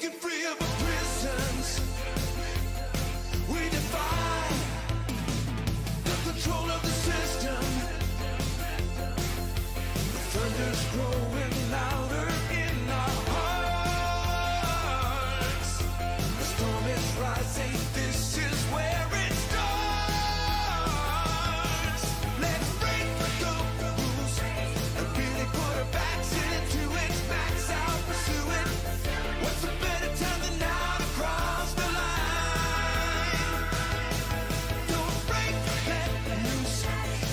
breaking free of our prisons. We defy the control of the system. The thunder's growing louder in our hearts. The storm is rising, this is where it starts. Let's break the rules and really put our backs into it. Max out, pursue it. What's a better time than now to cross the line? Don't break, let loose,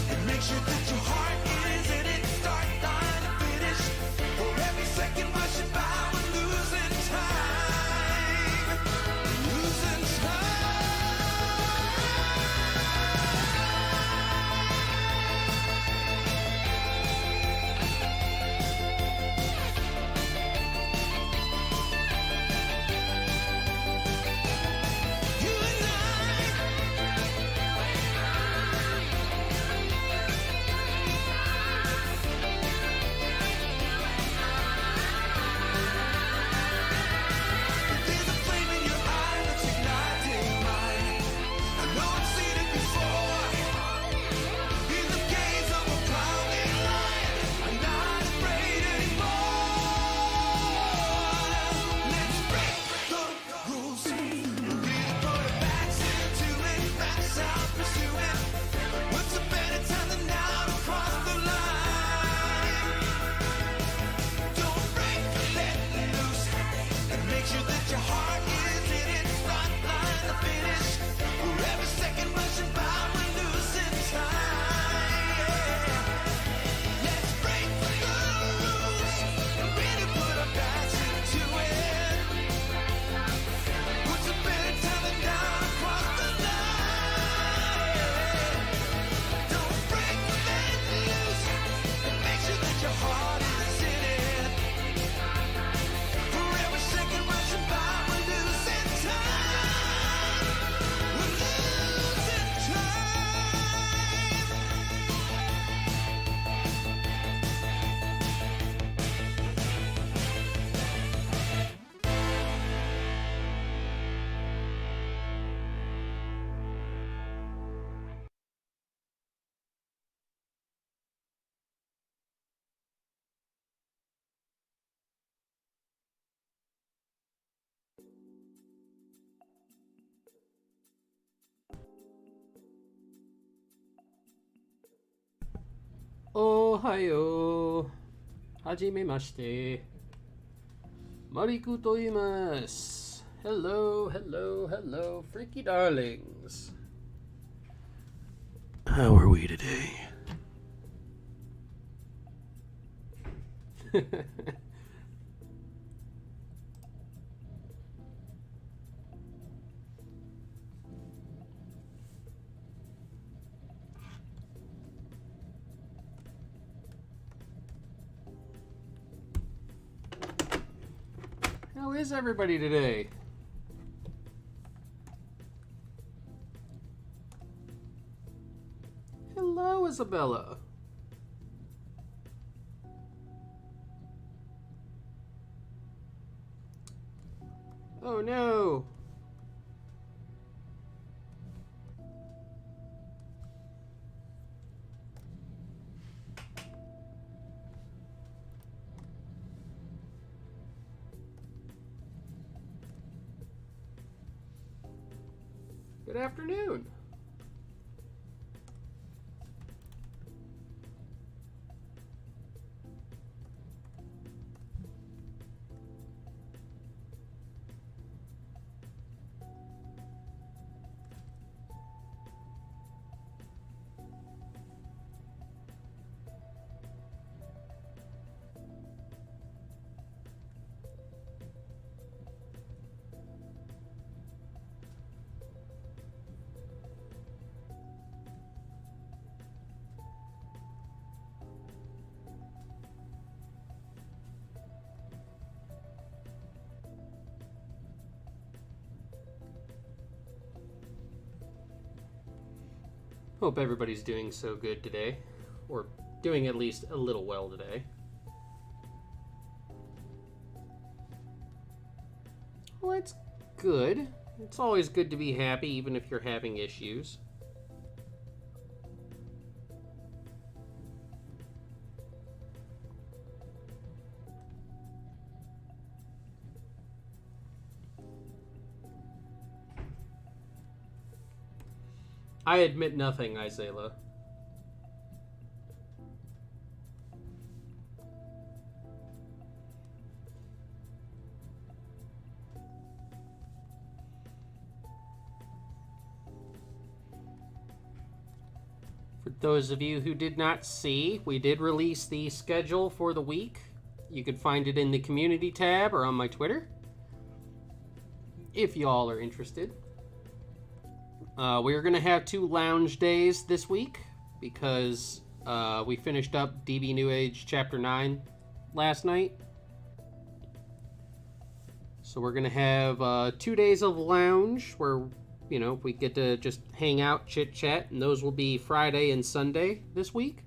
and make sure that your heart is in it. Start line to finish. For every second rushing by, we're losing time. Losing time. You and there's a flame in your eye that's igniting mine. I know I've seen it before. In the gaze of a prowling lion, I'm not afraid anymore. Let's break the rules. Really put our backs into it. Max out, pursue it. What's a better time than now to cross the line? Don't break, let loose, and make sure that your heart is in it. Start line to finish. For every second rushing by, we're losing time. Let's break the rules and really put our backs into it. What's a better time than now to cross the line? Don't break, let loose, and make sure that your heart is in it. For every second rushing by, we're losing time. We're losing time. Ohayo. Hajimemashite. Mariku to iimasu. Hello, hello, hello, freaky darlings. How are we today? How is everybody today? Hello, Isabella. Oh no. Good afternoon. Hope everybody's doing so good today, or doing at least a little well today. Well, that's good. It's always good to be happy, even if you're having issues. I admit nothing, Isela. For those of you who did not see, we did release the schedule for the week. You can find it in the community tab or on my Twitter, if y'all are interested. We're going to have 2 lounge days this week because we finished up DB New Age Chapter 9 last night. So we're going to have 2 days of lounge where, you know, we get to just hang out, chit chat, and those will be Friday and Sunday this week.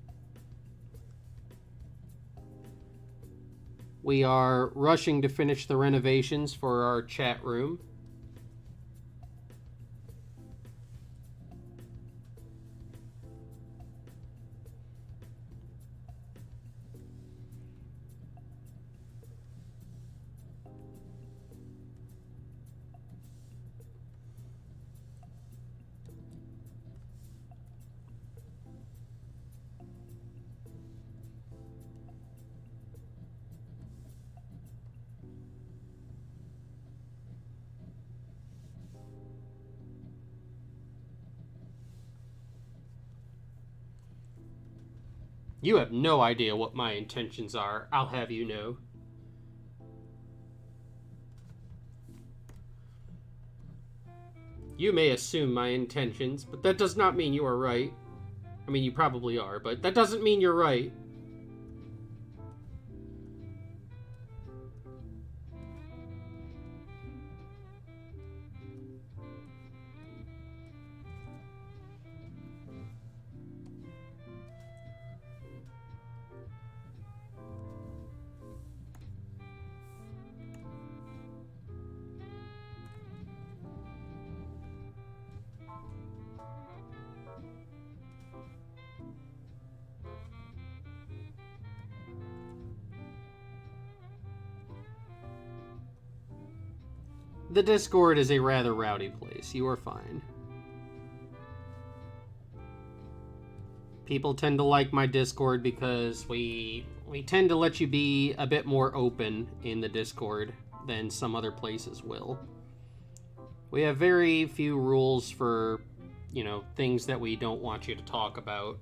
We are rushing to finish the renovations for our chat room. You have no idea what my intentions are, I'll have you know. You may assume my intentions, but that does not mean you are right. I mean, you probably are, but that doesn't mean you're right. The Discord is a rather rowdy place. You are fine. People tend to like my Discord because we tend to let you be a bit more open in the Discord than some other places will. We have very few rules for, you know, things that we don't want you to talk about.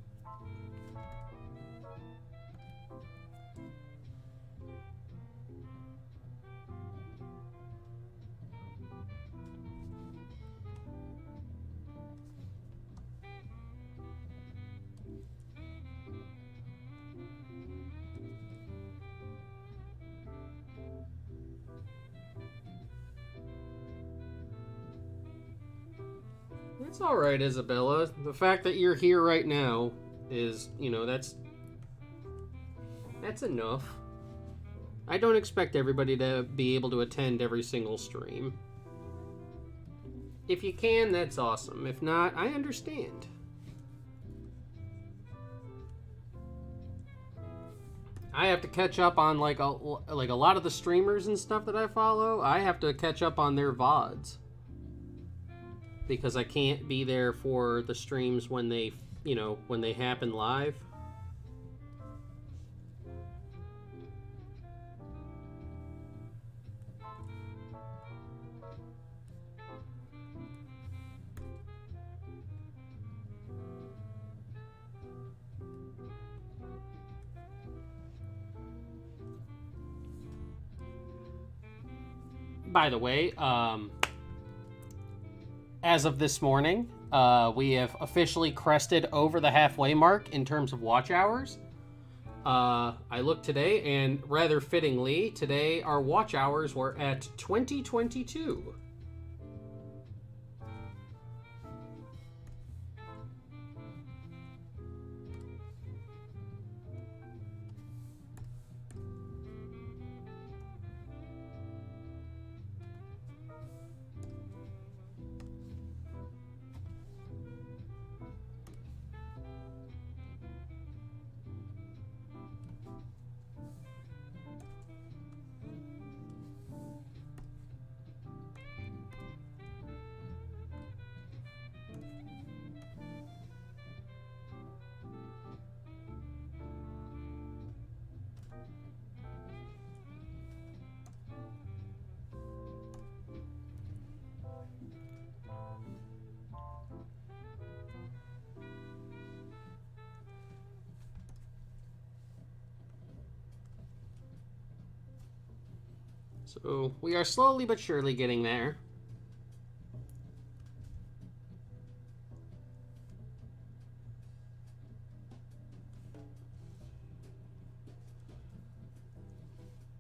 It's alright, Isabella. The fact that you're here right now is, you know, that's enough. I don't expect everybody to be able to attend every single stream. If you can, that's awesome. If not, I understand. I have to catch up on like a lot of the streamers and stuff that I follow. I have to catch up on their VODs. Because I can't be there for the streams when they, you know, when they happen live. By the way, as of this morning, we have officially crested over the halfway mark in terms of watch hours. I looked today, and rather fittingly, today our watch hours were at 2022. So we are slowly but surely getting there.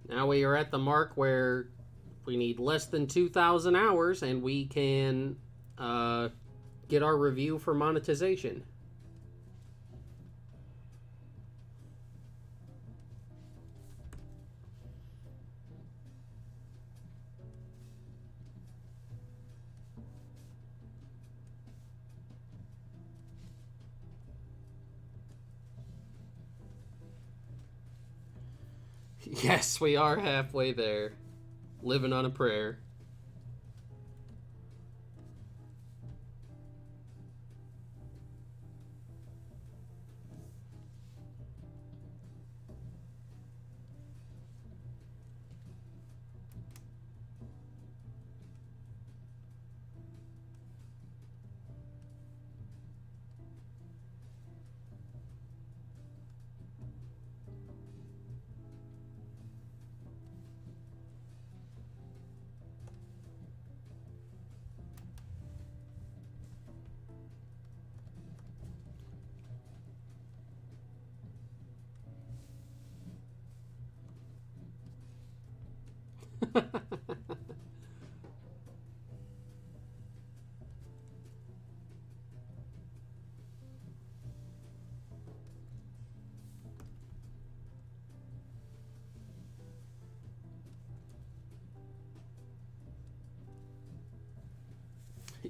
Now we are at the mark where we need less than 2,000 hours and we can get our review for monetization. Yes, we are halfway there. Living on a prayer.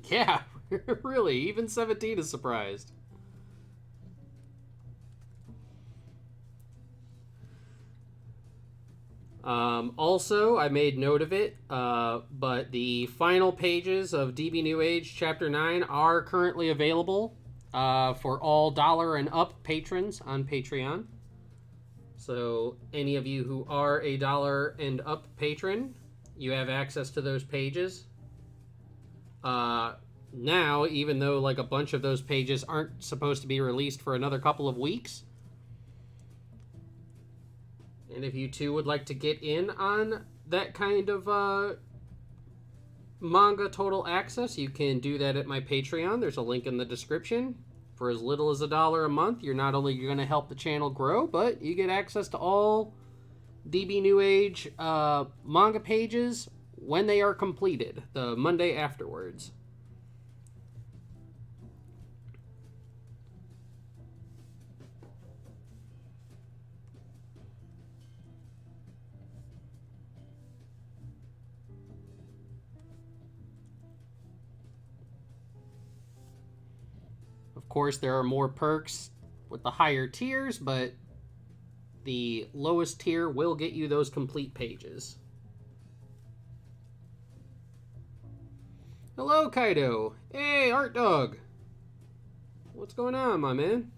Yeah, really, even 17 is surprised. Also, I made note of it, but the final pages of DB New Age Chapter 9 are currently available for all dollar and up patrons on Patreon. So, any of you who are a dollar and up patron, you have access to those pages. Now, even though like a bunch of those pages aren't supposed to be released for another couple of weeks, and if you too would like to get in on that kind of manga total access, you can do that at my Patreon. There's a link in the description. For as little as $1 a month, you're not only going to help the channel grow, but you get access to all DB New Age manga pages when they are completed, the Monday afterwards. Of course, there are more perks with the higher tiers, but the lowest tier will get you those complete pages. Hello, Kaido. Hey, Art Dog. What's going on, my man?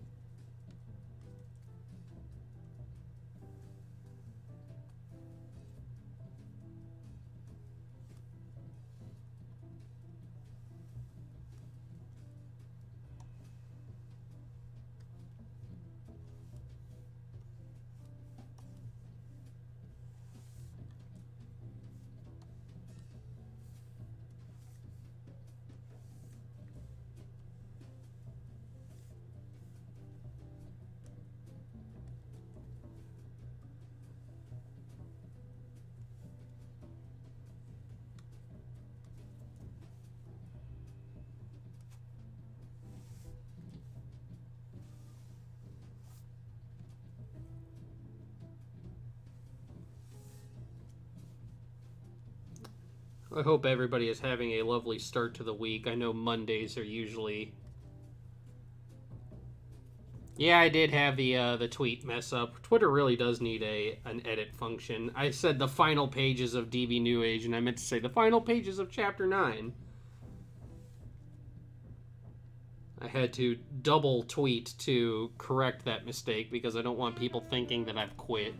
I hope everybody is having a lovely start to the week. I know Mondays are usually... Yeah, I did have the tweet mess up. Twitter really does need an edit function. I said the final pages of DB New Age, and I meant to say the final pages of Chapter 9. I had to double tweet to correct that mistake because I don't want people thinking that I've quit.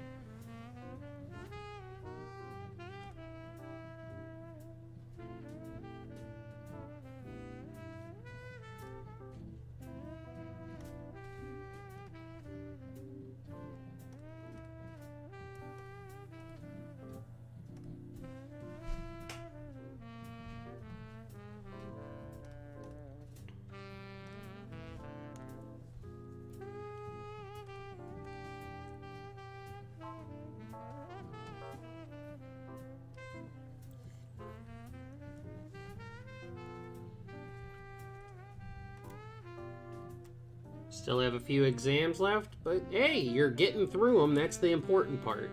Still have a few exams left, but hey, you're getting through them. That's the important part.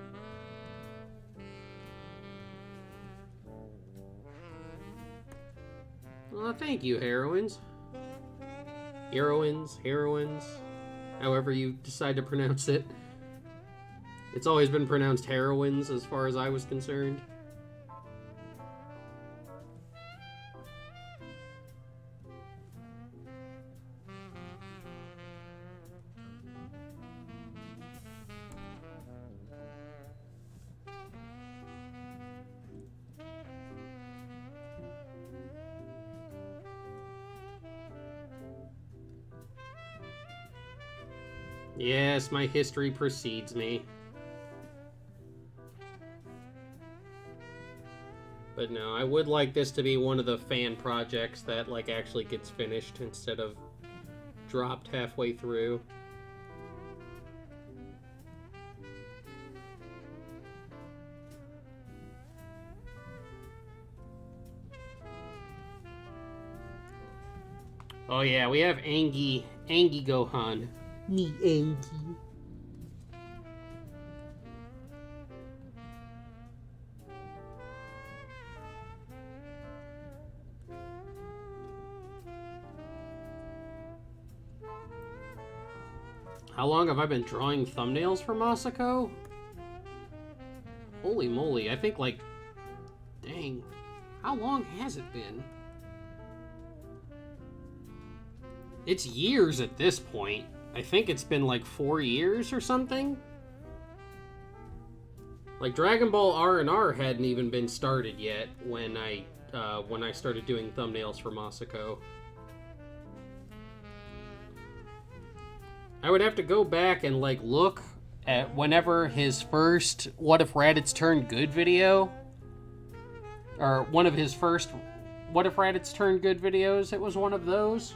Well, thank you, heroines. Heroines, however you decide to pronounce it. It's always been pronounced heroines as far as I was concerned. Yes, my history precedes me. But no, I would like this to be one of the fan projects that, like, actually gets finished instead of dropped halfway through. Oh yeah, we have Angie Gohan. Me Angie. How long have I been drawing thumbnails for Masako? Holy moly, I think like... Dang. How long has it been? It's years at this point. I think it's been like 4 years or something. Like Dragon Ball R&R hadn't even been started yet when I started doing thumbnails for Masako. I would have to go back and like look at whenever his first What If Raditz Turned Good video, or one of his first What If Raditz Turned Good videos, it was one of those.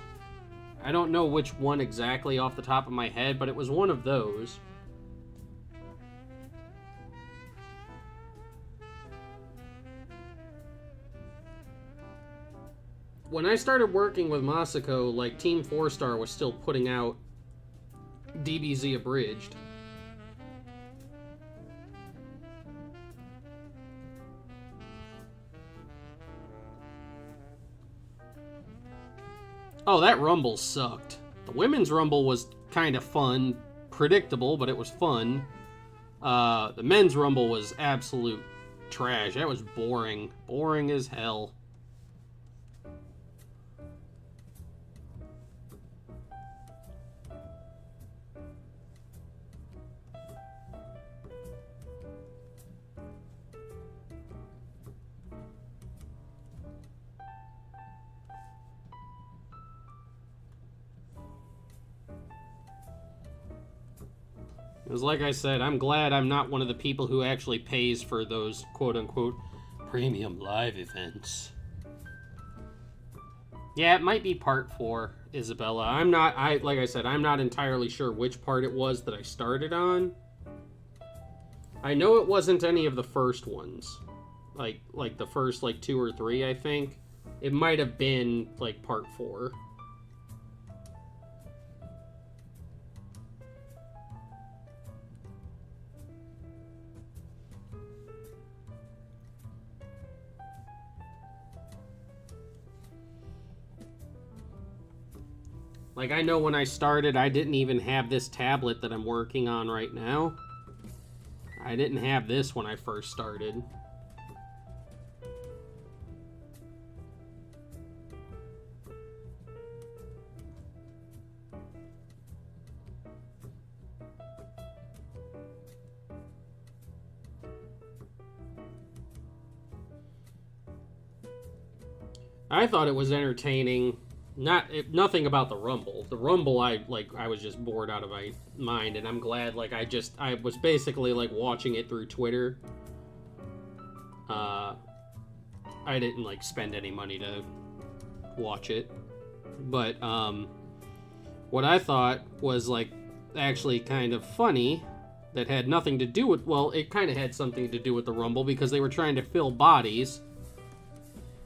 I don't know which one exactly off the top of my head, but it was one of those. When I started working with Masako, like Team 4-Star was still putting out DBZ Abridged. Oh, that Rumble sucked. The women's Rumble was kind of fun. Predictable, but it was fun. The men's Rumble was absolute trash. That was boring. Boring as hell. Because like I said, I'm glad I'm not one of the people who actually pays for those quote-unquote premium live events. Yeah, it might be part 4, Isabella. Like I said, I'm not entirely sure which part it was that I started on. I know it wasn't any of the first ones. Like the first, 2 or 3, I think. It might have been, part 4. Like, I know when I started, I didn't even have this tablet that I'm working on right now. I didn't have this when I first started. I thought it was entertaining. Nothing about the Rumble. The Rumble, I was just bored out of my mind, and I'm glad, I was basically, watching it through Twitter. I didn't, spend any money to watch it. But, what I thought was, actually kind of funny, that had nothing to do with, well, it kind of had something to do with the Rumble, because they were trying to fill bodies.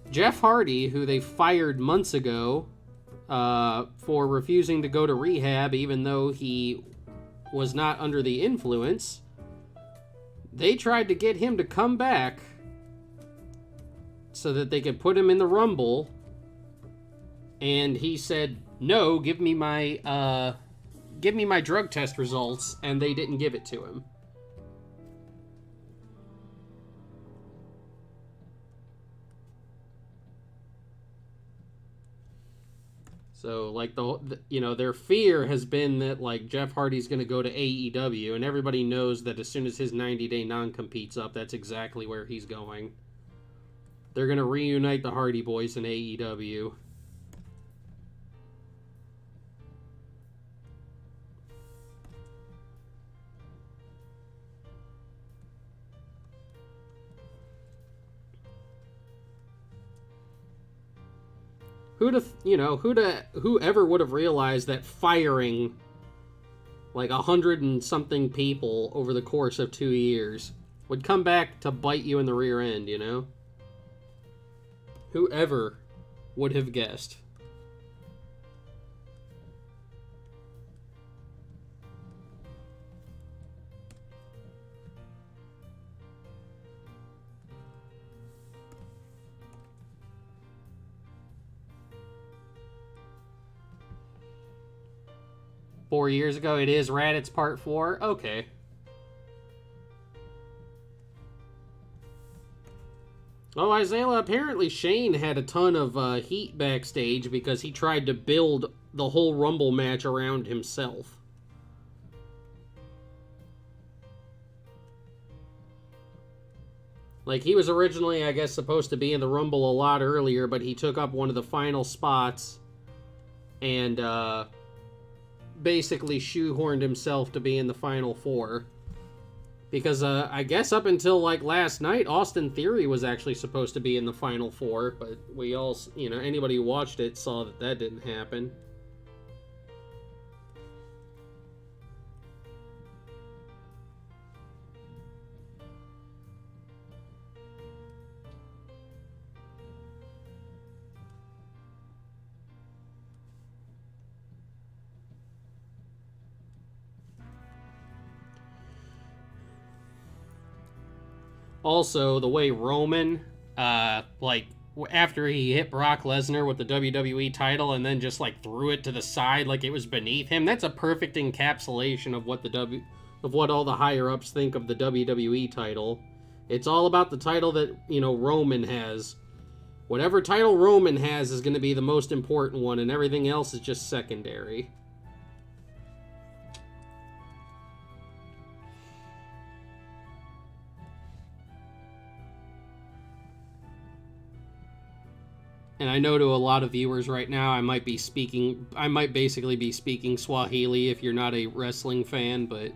Jeff Hardy, who they fired months ago, for refusing to go to rehab even though he was not under the influence. They tried to get him to come back so that they could put him in the Rumble, and he said, "No, give me my drug test results," and they didn't give it to him. So, like, their fear has been that, like, Jeff Hardy's going to go to AEW, and everybody knows that as soon as his 90-day non-compete's up, that's exactly where he's going. They're going to reunite the Hardy Boys in AEW. Whoever would have realized that firing like 100 and something people over the course of 2 years would come back to bite you in the rear end, you know? Whoever would have guessed? 4 years ago. It is Raditz Part 4. Okay. Oh, Isaiah, apparently Shane had a ton of heat backstage because he tried to build the whole Rumble match around himself. Like, he was originally, I guess, supposed to be in the Rumble a lot earlier, but he took up one of the final spots and basically shoehorned himself to be in the final four. Because I guess up until like last night, Austin Theory was actually supposed to be in the final four, but we all, anybody who watched it saw that that didn't happen. Also, the way Roman, after he hit Brock Lesnar with the WWE title and then just, threw it to the side like it was beneath him, that's a perfect encapsulation of what all the higher-ups think of the WWE title. It's all about the title that, Roman has. Whatever title Roman has is going to be the most important one, and everything else is just secondary. And I know to a lot of viewers right now, I might basically be speaking Swahili if you're not a wrestling fan, but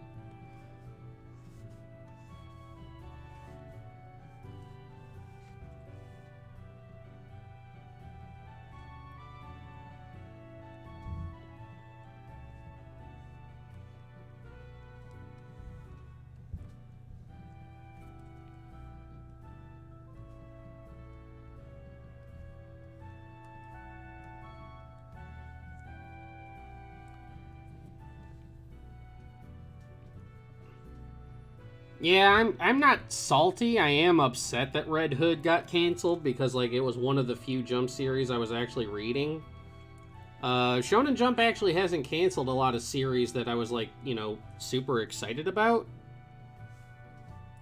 yeah, I'm not salty. I am upset that Red Hood got canceled because, it was one of the few Jump series I was actually reading. Shonen Jump actually hasn't canceled a lot of series that I was, super excited about.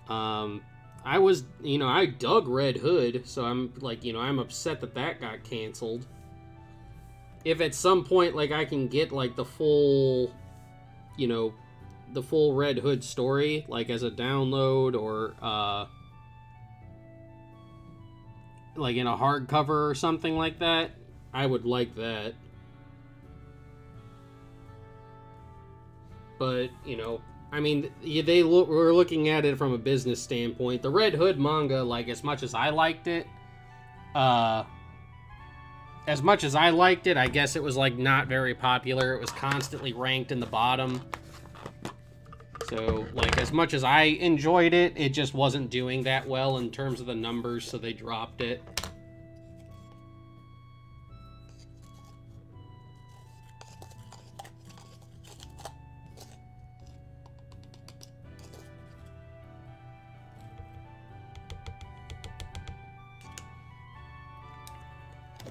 I dug Red Hood, so I'm, I'm upset that that got canceled. If at some point, I can get, the full, the full Red Hood story, as a download or, in a hardcover or something like that, I would like that. But, we're looking at it from a business standpoint. The Red Hood manga, as much as I liked it, I guess it was, not very popular. It was constantly ranked in the bottom. So, as much as I enjoyed it, it just wasn't doing that well in terms of the numbers, so they dropped it.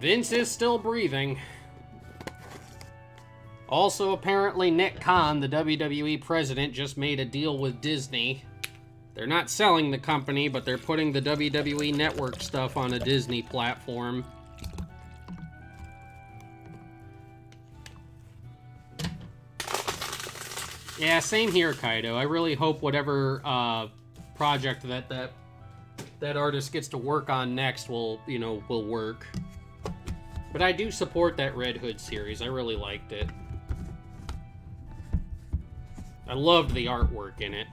Vince is still breathing. Also, apparently, Nick Khan, the WWE president, just made a deal with Disney. They're not selling the company, but they're putting the WWE Network stuff on a Disney platform. Yeah, same here, Kaido. I really hope whatever project that artist gets to work on next will work. But I do support that Red Hood series. I really liked it. I loved the artwork in it.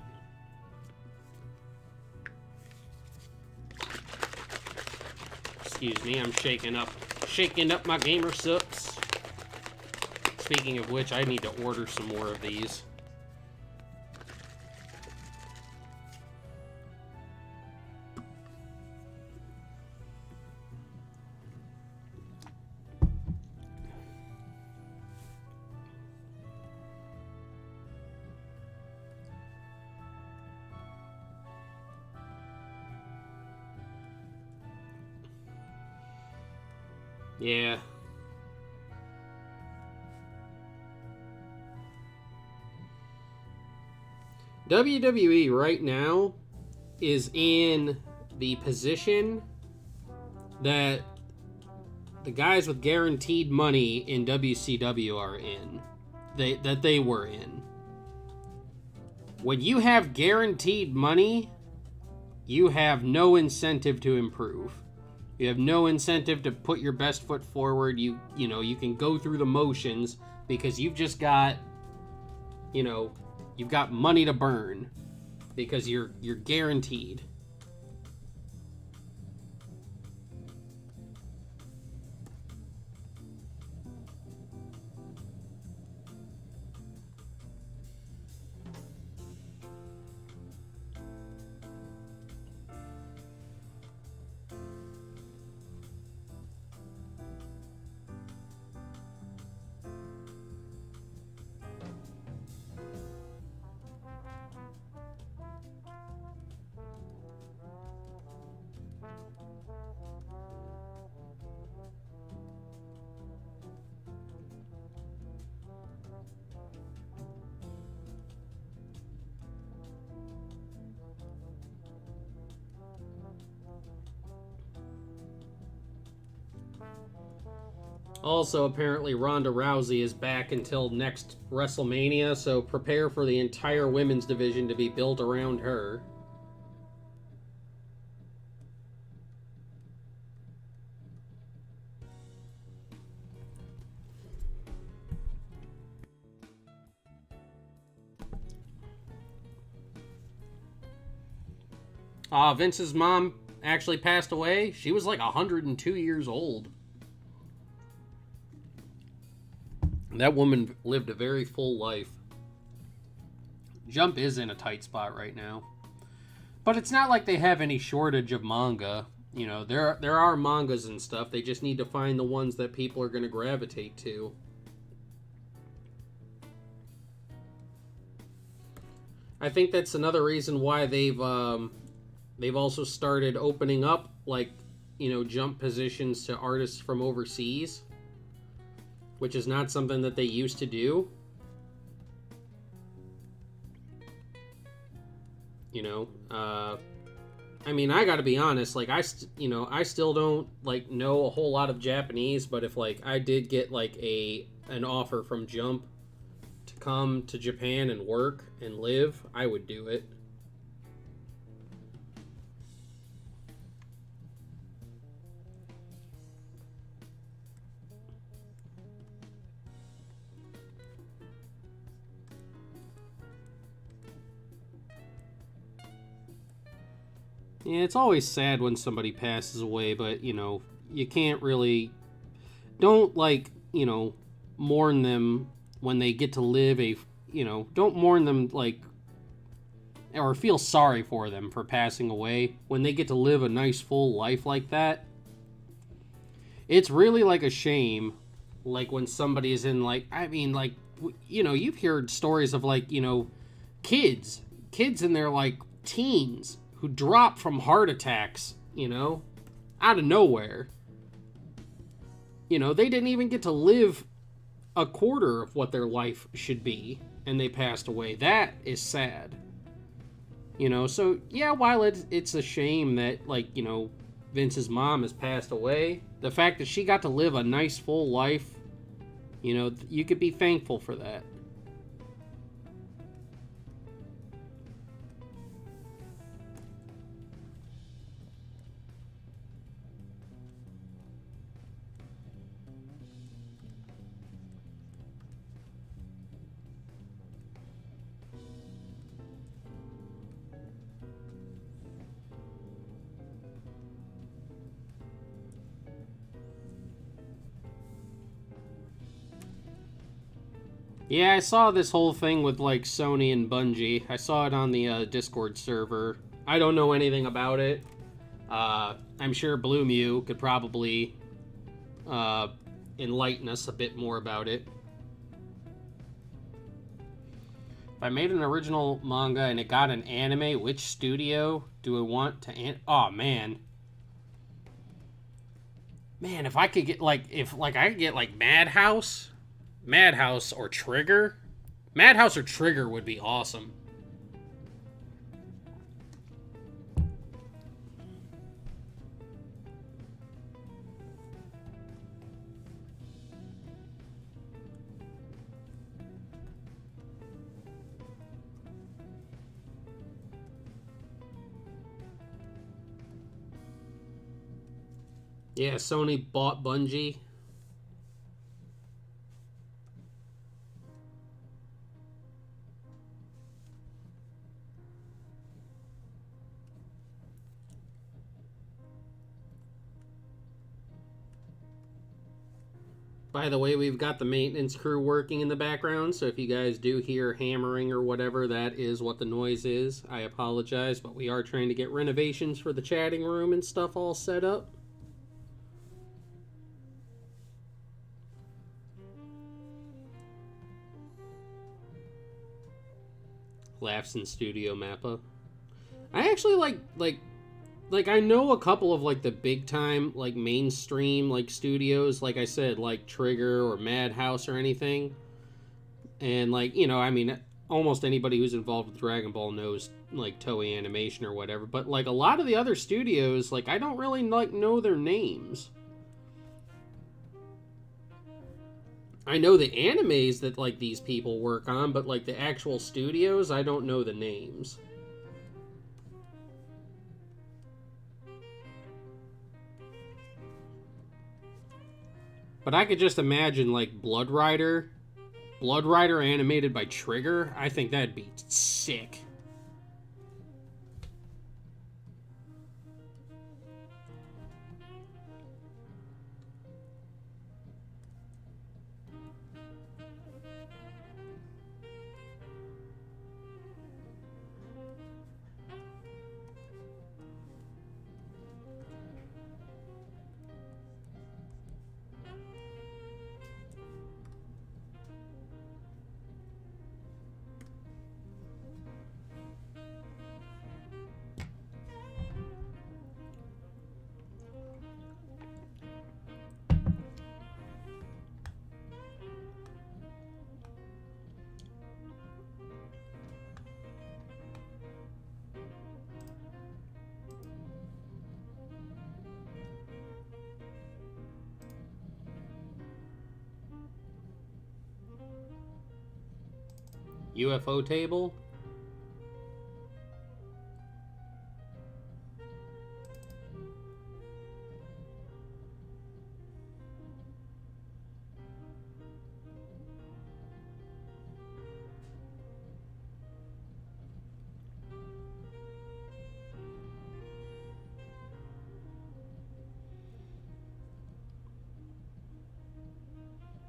Excuse me, I'm shaking up my gamer subs. Speaking of which, I need to order some more of these. Yeah. WWE right now is in the position that the guys with guaranteed money in WCW are in. That they were in. When you have guaranteed money, you have no incentive to improve. You have no incentive to put your best foot forward. You can go through the motions because you've just got, you've got money to burn because you're guaranteed. Also, apparently, Ronda Rousey is back until next WrestleMania, so prepare for the entire women's division to be built around her. Vince's mom actually passed away. She was like 102 years old. That woman lived a very full life. Jump is in a tight spot right now. But it's not like they have any shortage of manga. There are mangas and stuff. They just need to find the ones that people are going to gravitate to. I think that's another reason why they've also started opening up, Jump positions to artists from overseas, which is not something that they used to do. I gotta be honest, I still don't, know a whole lot of Japanese, but if, I did get, an offer from Jump to come to Japan and work and live, I would do it. Yeah, it's always sad when somebody passes away, but, you can't really... Don't, mourn them when they get to live don't mourn them, or feel sorry for them for passing away when they get to live a nice, full life like that. It's really, a shame, when somebody is in, you've heard stories of, kids in their, teens who drop from heart attacks, out of nowhere. You know, they didn't even get to live a quarter of what their life should be, and they passed away. That is sad. You know, so yeah, while it's a shame that, like, you know, Vince's mom has passed away, the fact that she got to live a nice full life, you know, you could be thankful for that. Yeah, I saw this whole thing with, like, Sony and Bungie. I saw it on the Discord server. I don't know anything about it. I'm sure Blue Mew could probably enlighten us a bit more about it. If I made an original manga and it got an anime, which studio do I want to oh, man. Man, if I could get, like, I could get, like, Madhouse or Trigger. Madhouse or Trigger would be awesome. Yeah, Sony bought Bungie. By the way, we've got the maintenance crew working in the background, so if you guys do hear hammering or whatever, that is what the noise is. I apologize, but we are trying to get renovations for the chatting room and stuff all set up. Laughs in Studio Mappa. I actually like I know a couple of, like, the big time, like, mainstream, like, studios, like I said, like Trigger or Madhouse or anything. And, like, you know, I mean, almost anybody who's involved with Dragon Ball knows, like, Toei Animation or whatever. But, like, a lot of the other studios, like, I don't really, like, know their names. I know the animes that, like, these people work on, but, like, the actual studios, I don't know the names. But I could just imagine, like, Blood Rider animated by Trigger. I think that'd be sick. UFO table?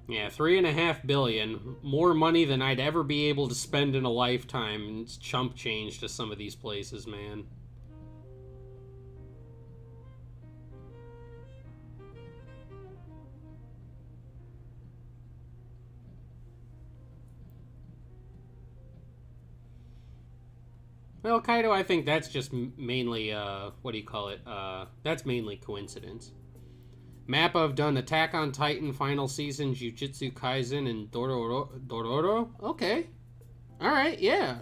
Yeah, $3.5 billion. More money than I'd ever be able to spend in a lifetime. It's chump change to some of these places, man. Well, Kaido, I think that's just mainly, what do you call it? That's mainly coincidence. Mappa have done Attack on Titan, Final Season, Jujutsu Kaisen, and Dororo. Okay. Alright, yeah.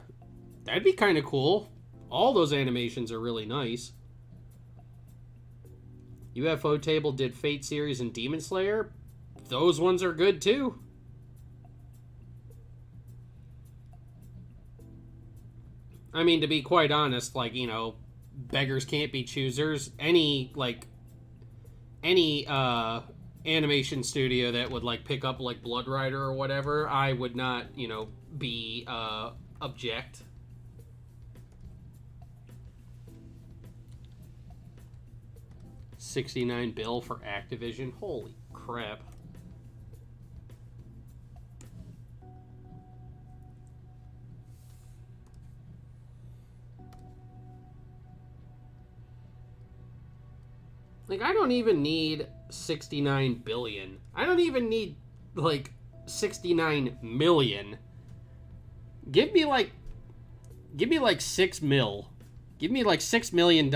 That'd be kind of cool. All those animations are really nice. UFO Table did Fate series and Demon Slayer. Those ones are good too. I mean, to be quite honest, like, you know, beggars can't be choosers. Any animation studio that would like pick up like Blood Rider or whatever, I would not, you know, be object. $69 bill for Activision. Holy crap. Like, I don't even need 69 billion. I don't even need, like, 69 million. Give me like 6 mil. Give me like $6 million,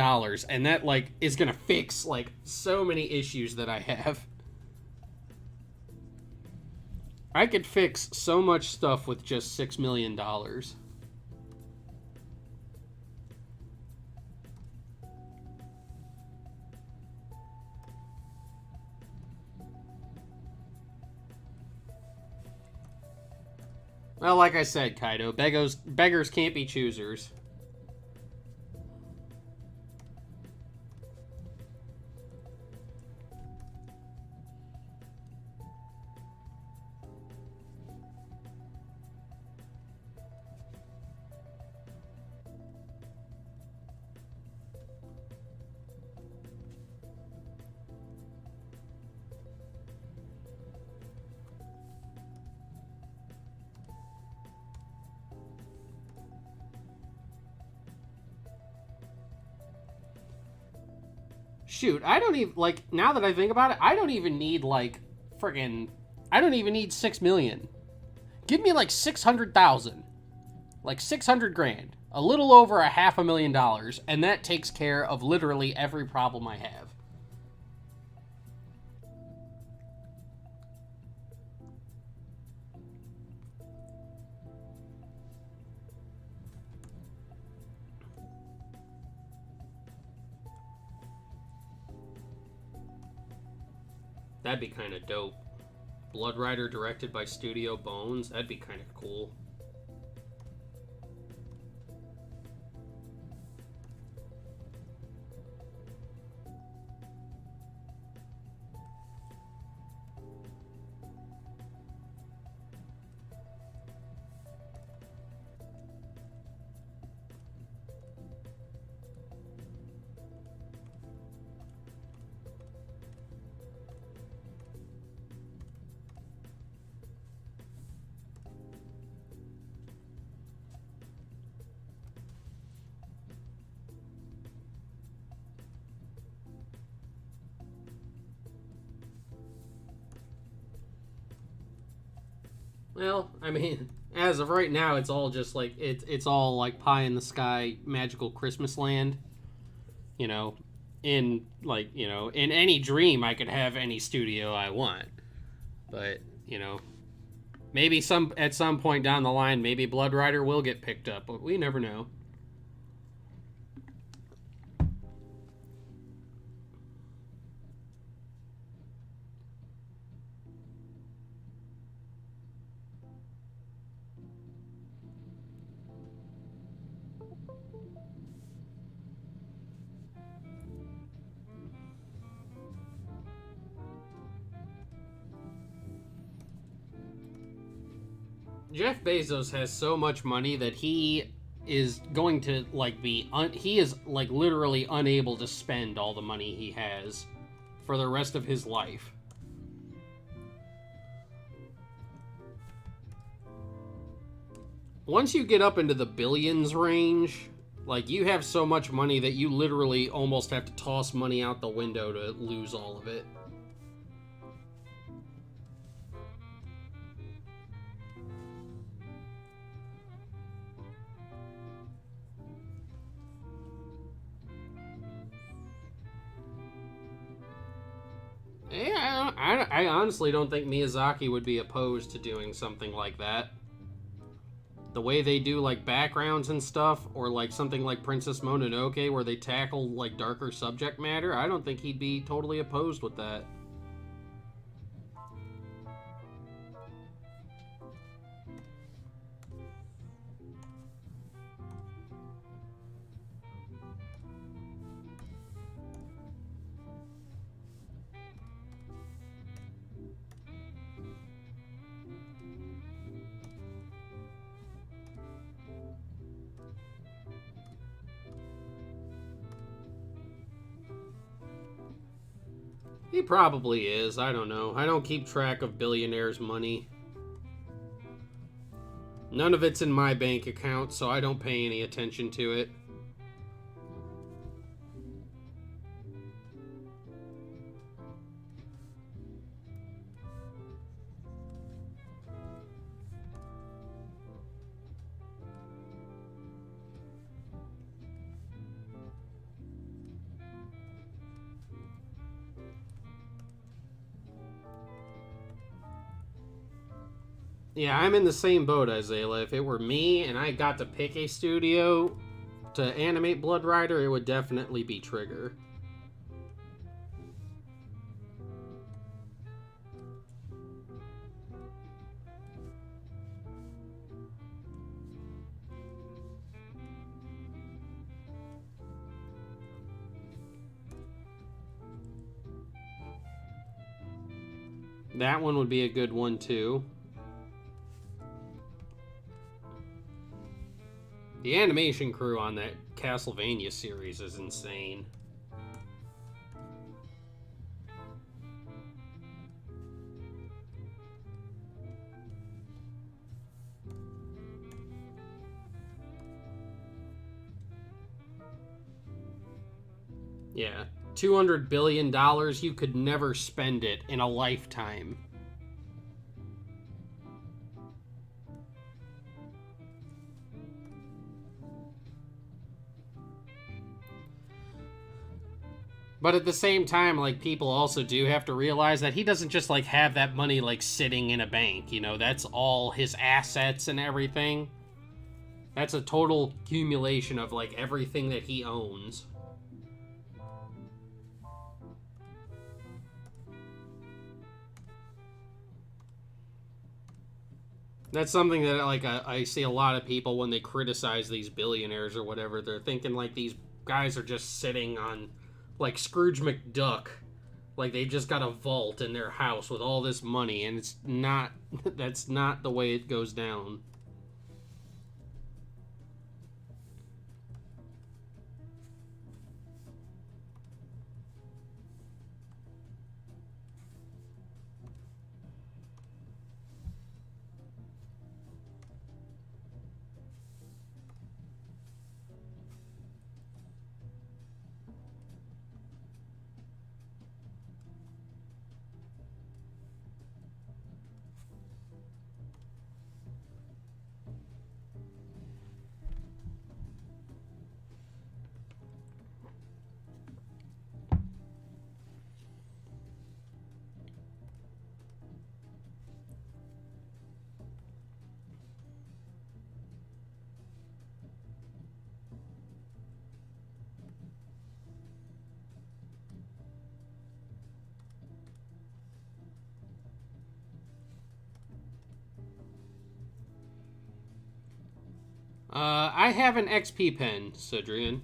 and that, like, is gonna fix, like, so many issues that I have. I could fix so much stuff with just $6 million. Well, like I said, Kaido, beggars can't be choosers. Shoot, I don't even, like, now that I think about it, I don't even need, like, friggin', I don't even need 6 million. Give me, like, 600,000. Like, 600 grand. A little over $500,000, and that takes care of literally every problem I have. That'd be kind of dope. Blood Rider directed by Studio Bones. That'd be kind of cool. Well, I mean, as of right now, it's all just like it's all like pie in the sky, magical Christmas land. You know, in like, you know, in any dream, I could have any studio I want. But, you know, maybe at some point down the line, maybe Blood Rider will get picked up, but we never know. Jeff Bezos has so much money that he is going to like he is like literally unable to spend all the money he has for the rest of his life. Once you get up into the billions range, like, you have so much money that you literally almost have to toss money out the window to lose all of it. I honestly don't think Miyazaki would be opposed to doing something like that. The way they do like backgrounds and stuff, or like something like Princess Mononoke where they tackle like darker subject matter, I don't think he'd be totally opposed with that. He probably is. I don't know. I don't keep track of billionaires' money. None of it's in my bank account, so I don't pay any attention to it. Yeah, I'm in the same boat, Isaiah. If it were me and I got to pick a studio to animate Blood Rider, it would definitely be Trigger. That one would be a good one, too. The animation crew on that Castlevania series is insane. Yeah, $200 billion, you could never spend it in a lifetime. But at the same time, like, people also do have to realize that he doesn't just, like, have that money, like, sitting in a bank, you know? That's all his assets and everything. That's a total accumulation of, like, everything that he owns. That's something that, like, I see a lot of people when they criticize these billionaires or whatever. They're thinking, like, these guys are just sitting on, like, Scrooge McDuck. Like, they just got a vault in their house with all this money, and it's not... That's not the way it goes down. I have an XP pen, Cedrian.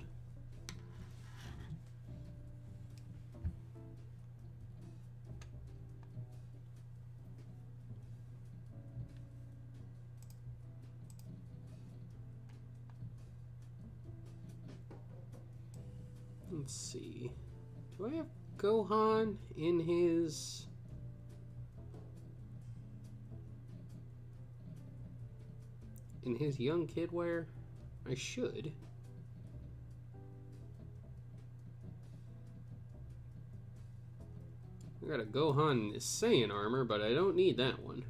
Let's see. Do I have Gohan in his... in his young kid wear? I should. I got a Gohan in his Saiyan armor, but I don't need that one.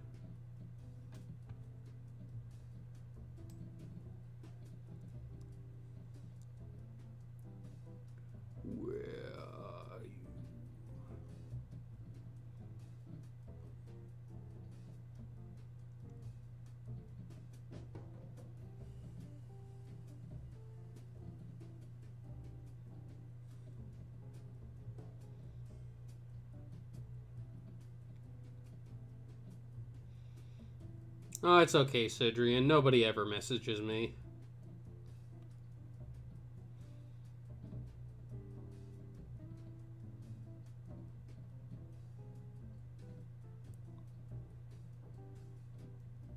Where are you? Oh, it's okay, Sidrian. Nobody ever messages me.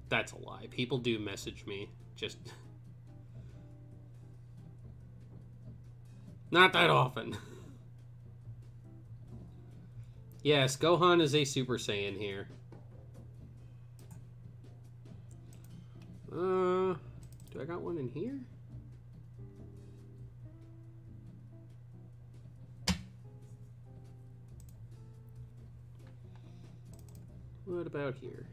That's a lie. People do message me. Just... not that often. Yes, Gohan is a Super Saiyan here. Do I got one in here? What about here?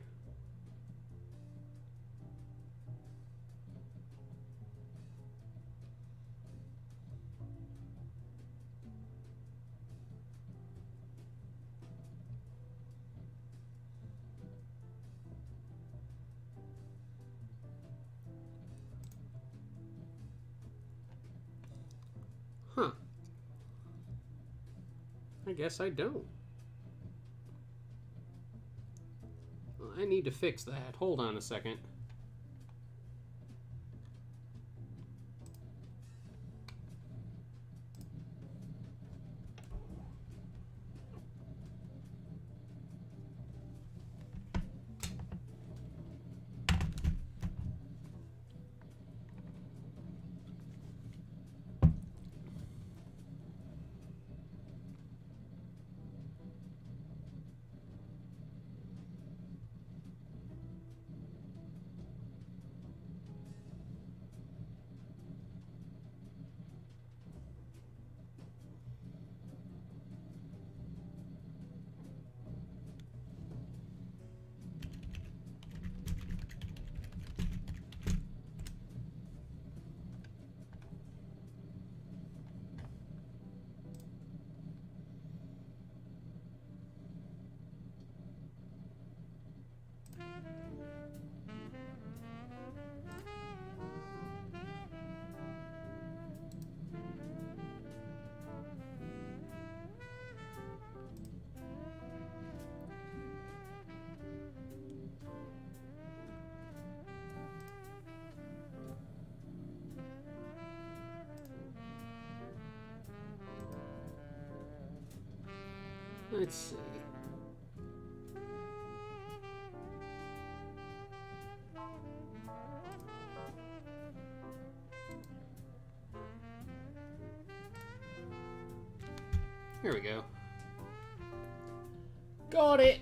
Huh. I guess I don't. Well, I need to fix that. Hold on a second. Let's see. Here we go. Got it!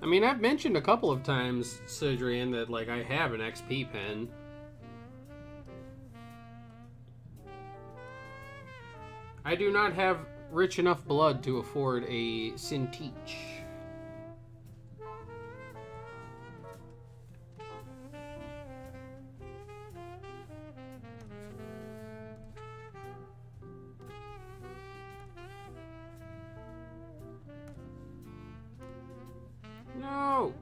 I mean, I've mentioned a couple of times, Sidrian, that, like, I have an XP pen. I do not have rich enough blood to afford a Sinteach. No!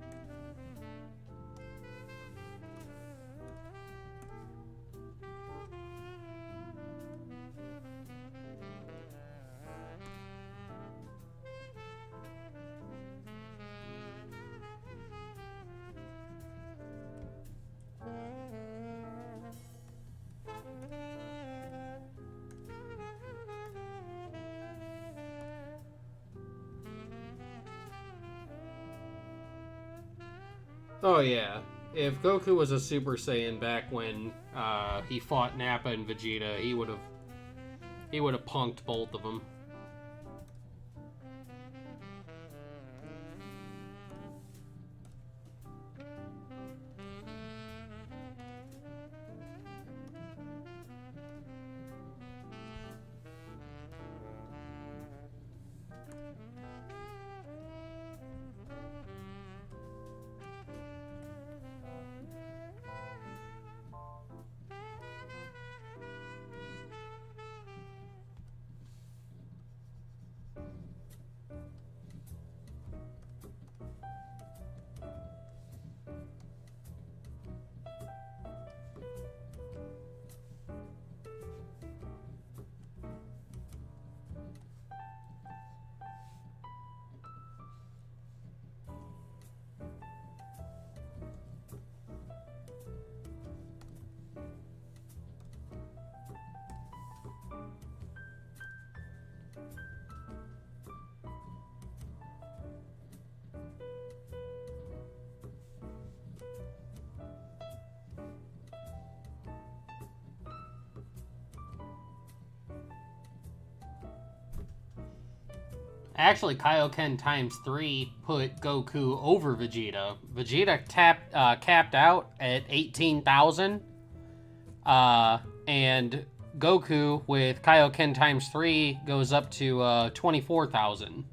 Oh yeah. If Goku was a Super Saiyan back when he fought Nappa and Vegeta, he would have punked both of them. Actually, Kaioken times 3 put Goku over Vegeta. Vegeta capped out at 18,000. And Goku with Kaioken times 3 goes up to 24,000.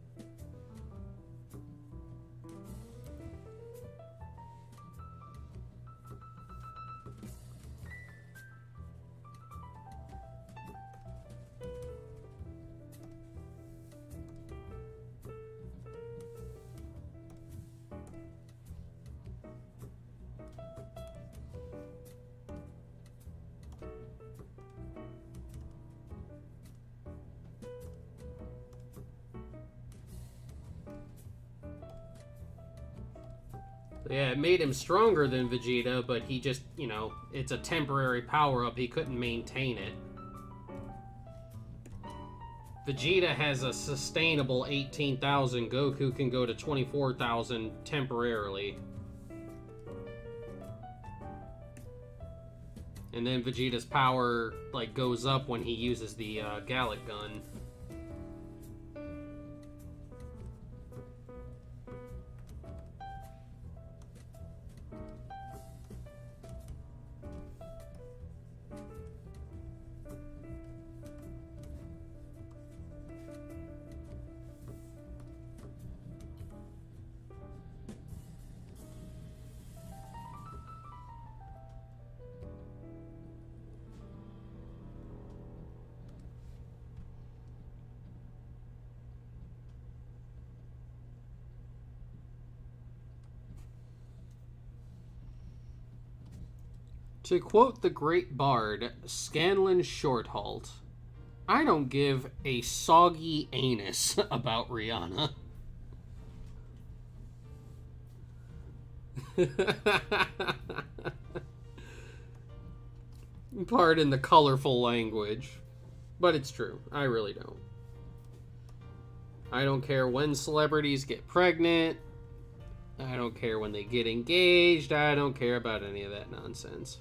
Yeah, it made him stronger than Vegeta, but he just, it's a temporary power-up. He couldn't maintain it. Vegeta has a sustainable 18,000. Goku can go to 24,000 temporarily. And then Vegeta's power, goes up when he uses the Gallic Gun. To quote the great bard, Scanlan Shorthalt, I don't give a soggy anus about Rihanna. Pardon the colorful language, but it's true. I really don't. I don't care when celebrities get pregnant. I don't care when they get engaged. I don't care about any of that nonsense.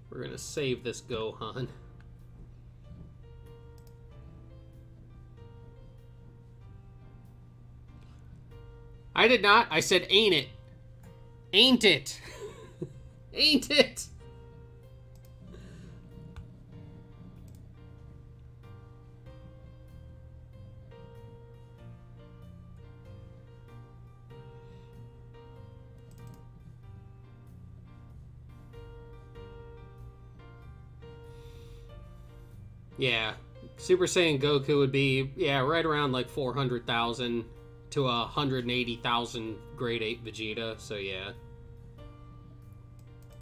We're gonna save this Gohan. I did not. I said ain't it. Ain't it. Ain't it. Yeah, Super Saiyan Goku would be, right around 400,000 to 180,000 grade 8 Vegeta, so yeah.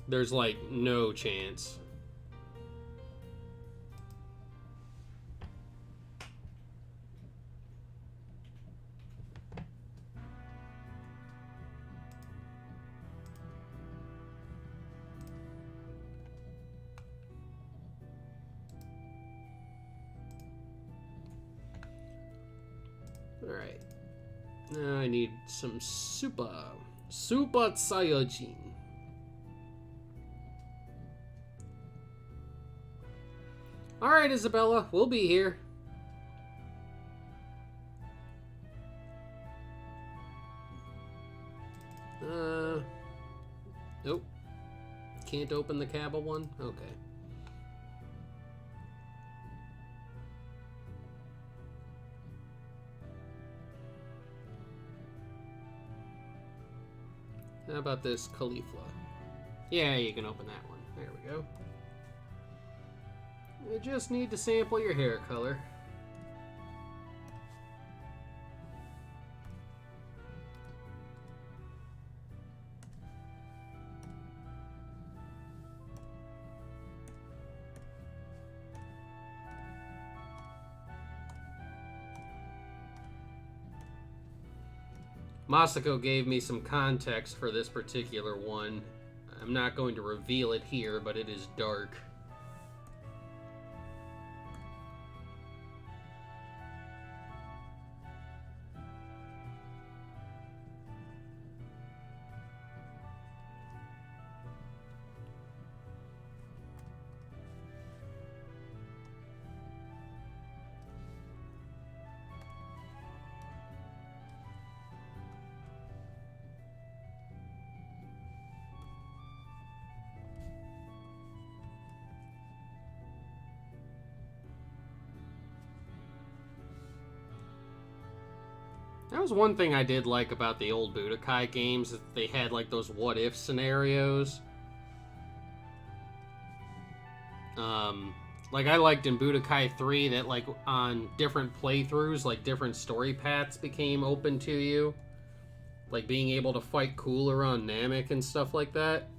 There's like no chance. Alright. Now I need some Super Saiyajin. Alright, Isabella, we'll be here. Nope. Can't open the Cabba one? Okay. How about this Caulifla? Yeah, you can open that one. There we go. You just need to sample your hair color. Masako gave me some context for this particular one. I'm not going to reveal it here, but it is dark. That was one thing I did like about the old Budokai games, that they had like those what-if scenarios. Like I liked in Budokai 3 that like on different playthroughs, like different story paths became open to you. Like being able to fight Cooler on Namek and stuff like that.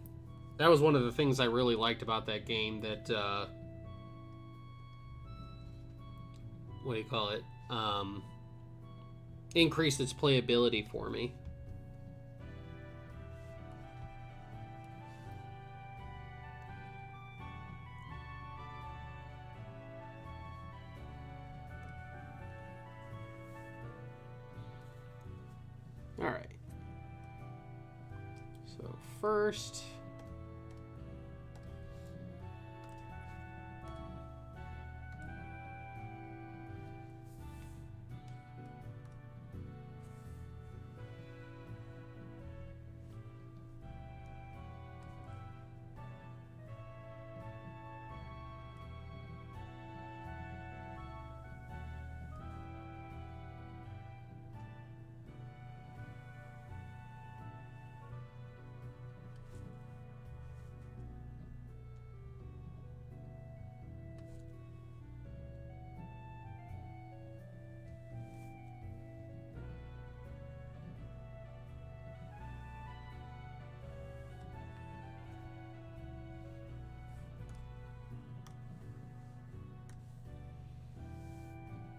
That was one of the things I really liked about that game, that, what do you call it? Increased its playability for me. All right. So first,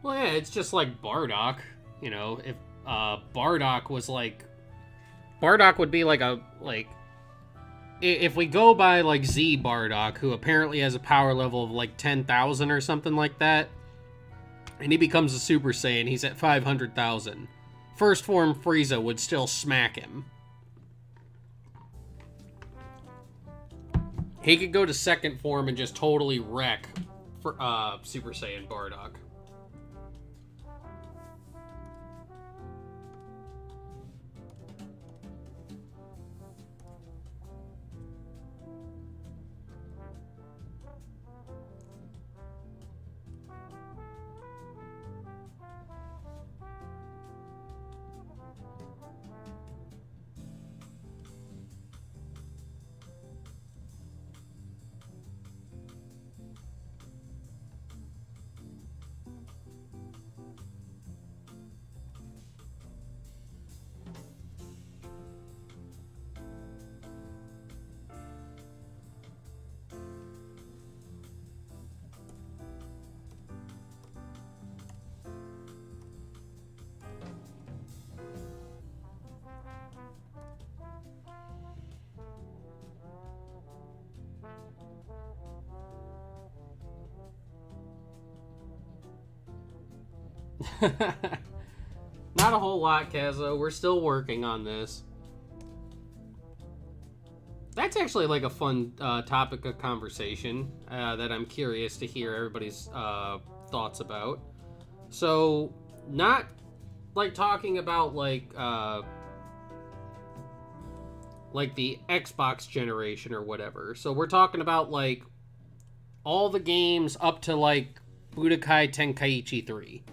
well, yeah, it's just like Bardock. You know, if Bardock was like, Bardock would be like a, like, if we go by like Z Bardock, who apparently has a power level of like 10,000 or something like that, and he becomes a Super Saiyan, he's at 500,000. First form Frieza would still smack him. He could go to second form and just totally wreck for Super Saiyan Bardock. Not a whole lot, Kazo. We're still working on this. That's actually like a fun topic of conversation that I'm curious to hear everybody's thoughts about. So, not like talking about like the Xbox generation or whatever. So we're talking about like all the games up to like Budokai Tenkaichi 3.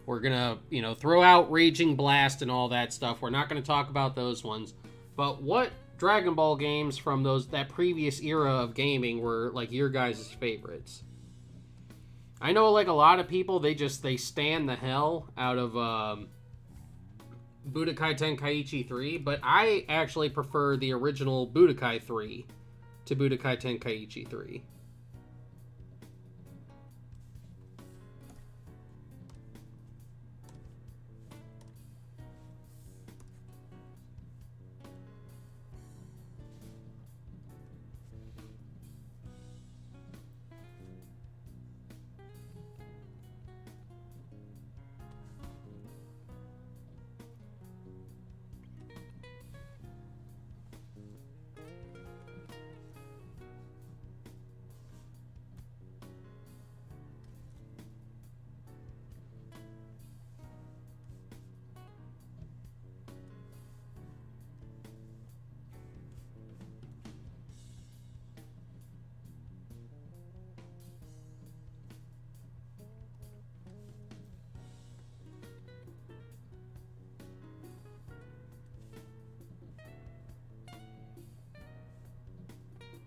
We're gonna, throw out Raging Blast and all that stuff. We're not gonna talk about those ones. But what Dragon Ball games from that previous era of gaming were like your guys' favorites? I know like a lot of people, they stan the hell out of Budokai Tenkaichi 3, but I actually prefer the original Budokai 3 to Budokai Tenkaichi 3.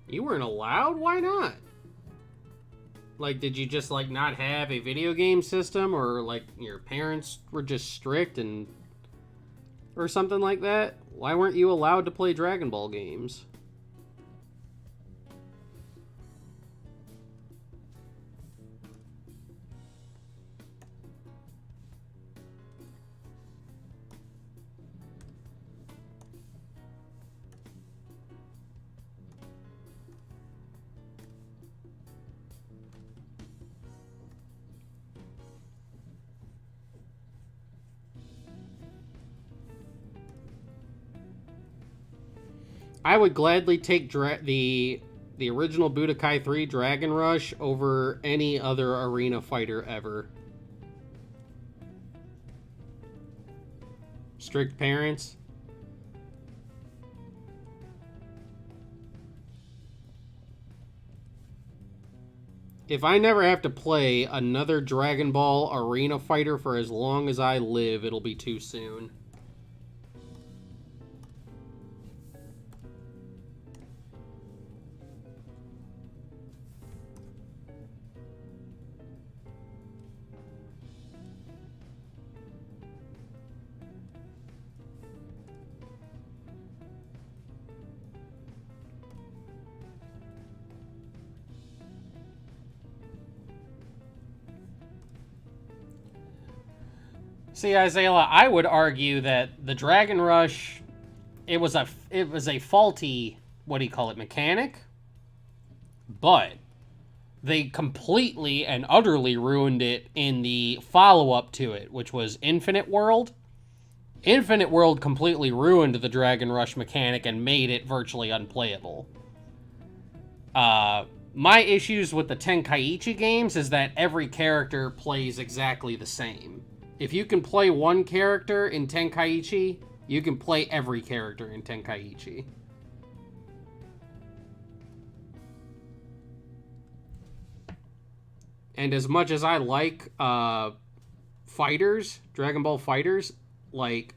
You weren't allowed? Why not? Like, did you just, like, not have a video game system? Or, like, your parents were just strict and... or something like that? Why weren't you allowed to play Dragon Ball games? I would gladly take the original Budokai 3 Dragon Rush over any other arena fighter ever. Strict parents. If I never have to play another Dragon Ball arena fighter for as long as I live, it'll be too soon. See, Isaiah, I would argue that the Dragon Rush, it was a faulty, mechanic, but they completely and utterly ruined it in the follow-up to it, which was Infinite World. Infinite World completely ruined the Dragon Rush mechanic and made it virtually unplayable. My issues with the Tenkaichi games is that every character plays exactly the same. If you can play one character in Tenkaichi, you can play every character in Tenkaichi. And as much as I like fighters, Dragon Ball fighters, like,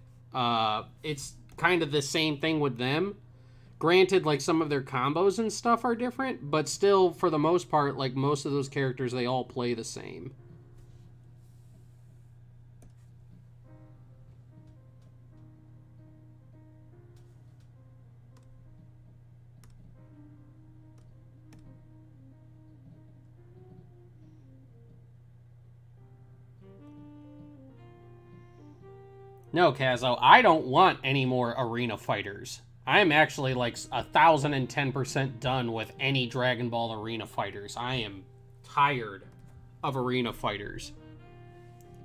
it's kind of the same thing with them. Granted, like, some of their combos and stuff are different, but still, for the most part, like, most of those characters, they all play the same. No, Kazo, I don't want any more arena fighters. I'm actually like 1,010% done with any Dragon Ball arena fighters. I am tired of arena fighters.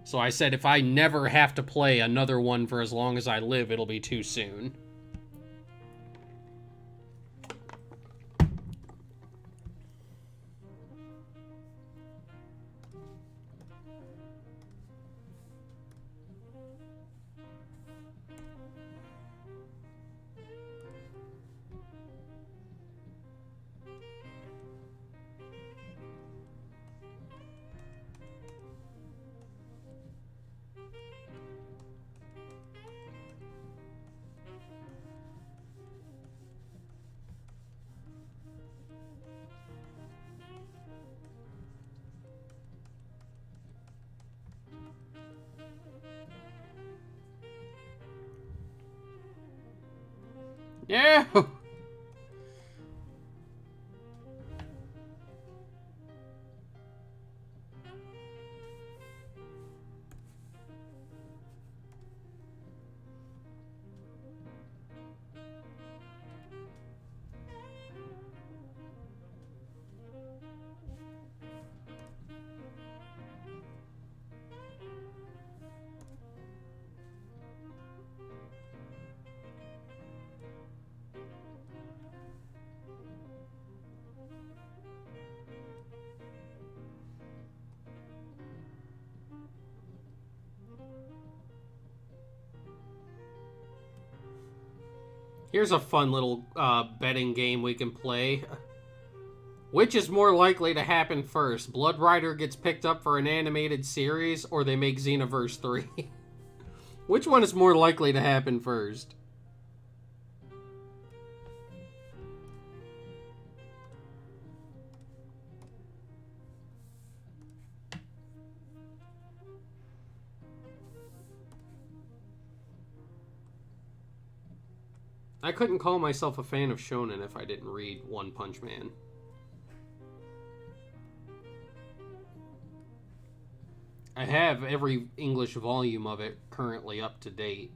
So I said if I never have to play another one for as long as I live, it'll be too soon. Yeah. Here's a fun little betting game we can play. Which is more likely to happen first? Blood Rider gets picked up for an animated series, or they make Xenoverse 3? Which one is more likely to happen first? I couldn't call myself a fan of shonen if I didn't read One Punch Man. I have every English volume of it currently up to date.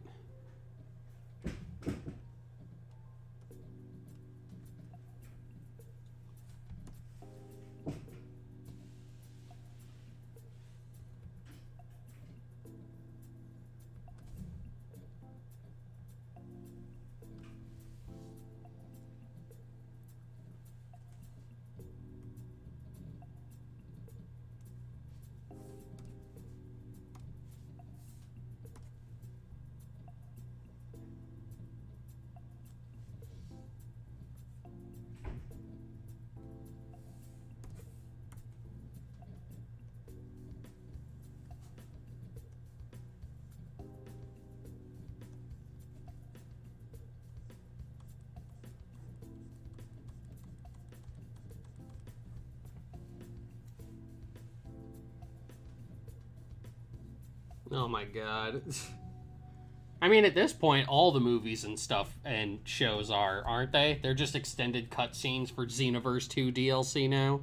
Oh my god. I mean, at this point, all the movies and stuff and shows are, aren't they? They're just extended cutscenes for Xenoverse 2 DLC now.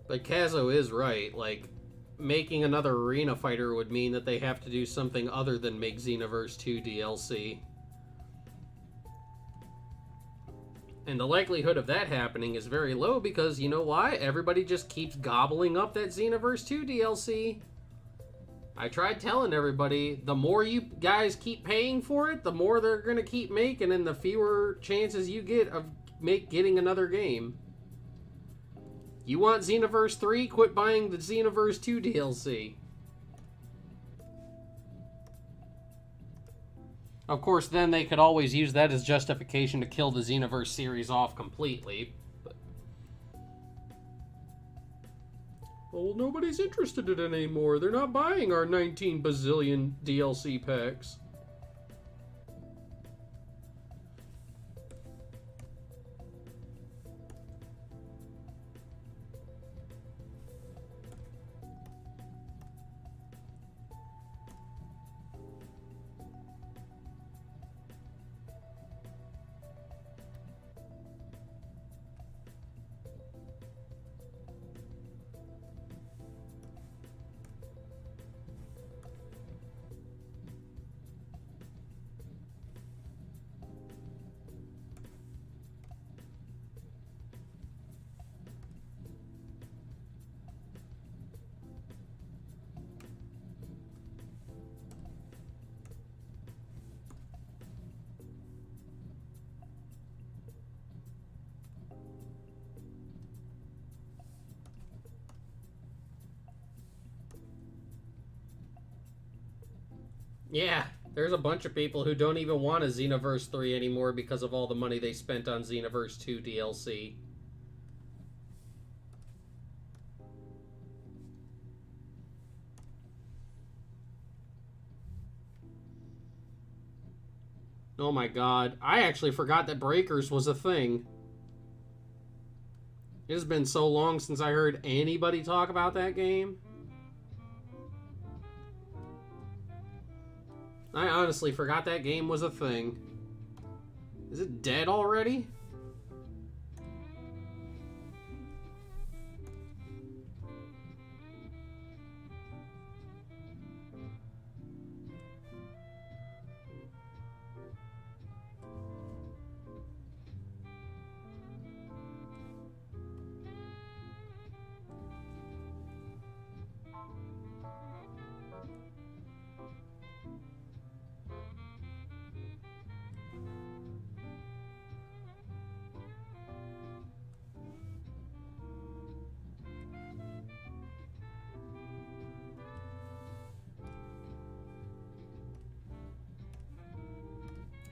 But Kazo is right, like, making another arena fighter would mean that they have to do something other than make Xenoverse 2 DLC. And the likelihood of that happening is very low because, you know why? Everybody just keeps gobbling up that Xenoverse 2 DLC. I tried telling everybody, the more you guys keep paying for it, the more they're going to keep making, and the fewer chances you get of getting another game. You want Xenoverse 3? Quit buying the Xenoverse 2 DLC. Of course, then they could always use that as justification to kill the Xenoverse series off completely. But... well, nobody's interested in it anymore. They're not buying our 19 bazillion DLC packs. Yeah, there's a bunch of people who don't even want a Xenoverse 3 anymore because of all the money they spent on Xenoverse 2 DLC. Oh my god, I actually forgot that Breakers was a thing. It has been so long since I heard anybody talk about that game. I honestly forgot that game was a thing. Is it dead already?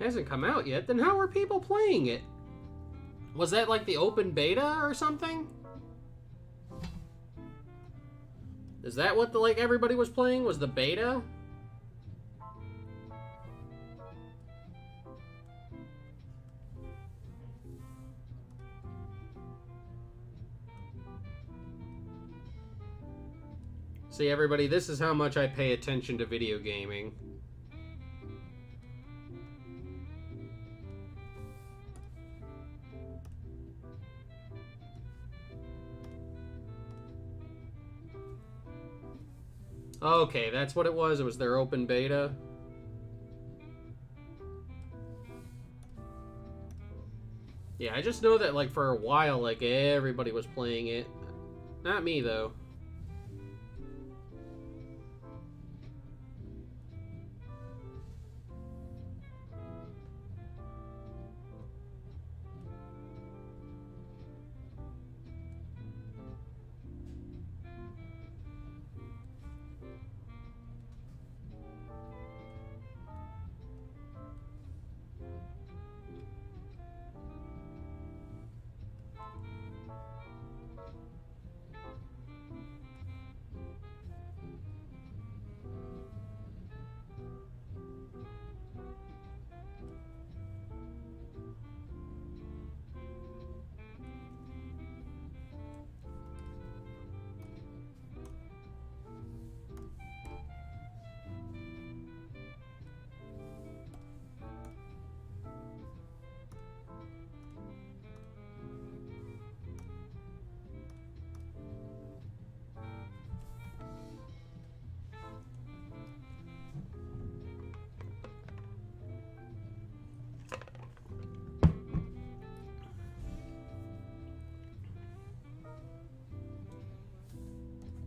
It hasn't come out yet. Then how are people playing it? Was that like the open beta or something? Is that what like everybody was playing? Was the beta? See, everybody, this is how much I pay attention to video gaming. Okay, that's what it was. It was their open beta. Yeah, I just know that, like, for a while, like, everybody was playing it. Not me, though.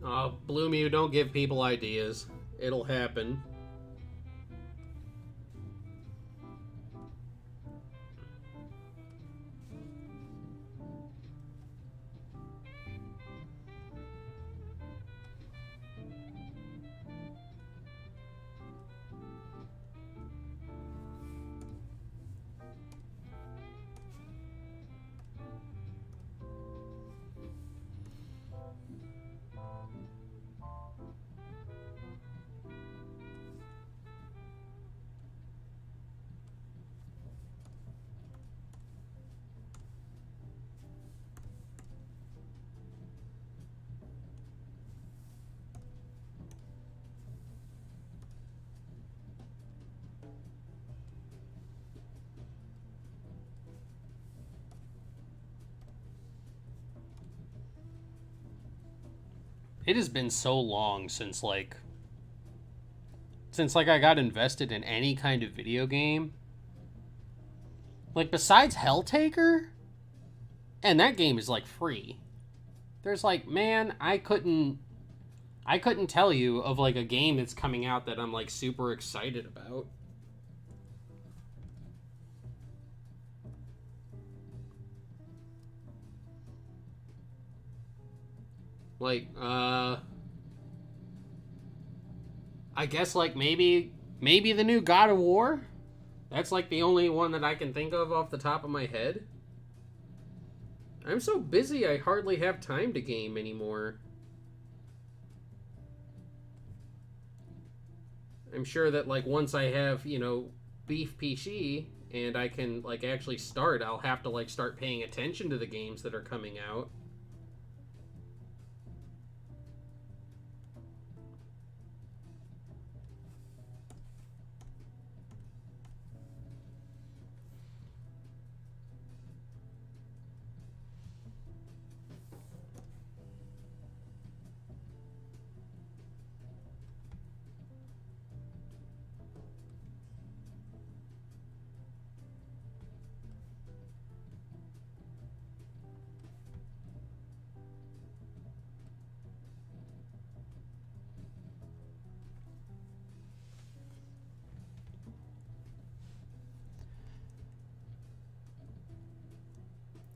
Oh, Bloom, you don't give people ideas. It'll happen. It has been so long since I got invested in any kind of video game. Like, besides Helltaker, and that game is like free. There's like, man, I couldn't tell you of like a game that's coming out that I'm like super excited about. Like, I guess like maybe the new God of War. That's like the only one that I can think of off the top of my head. I'm so busy I hardly have time to game anymore. I'm sure that like once I have, beef PC and I can like actually start, I'll have to like start paying attention to the games that are coming out.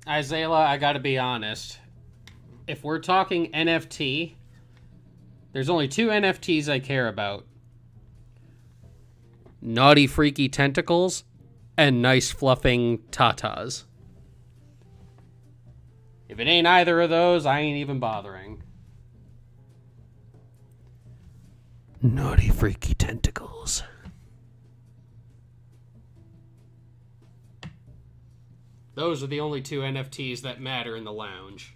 Isaiah, I gotta be honest. If we're talking NFT, there's only two NFTs I care about. Naughty Freaky Tentacles and Nice Fluffing Tatas. If it ain't either of those, I ain't even bothering. Naughty Freaky Tentacles. Those are the only two NFTs that matter in the lounge.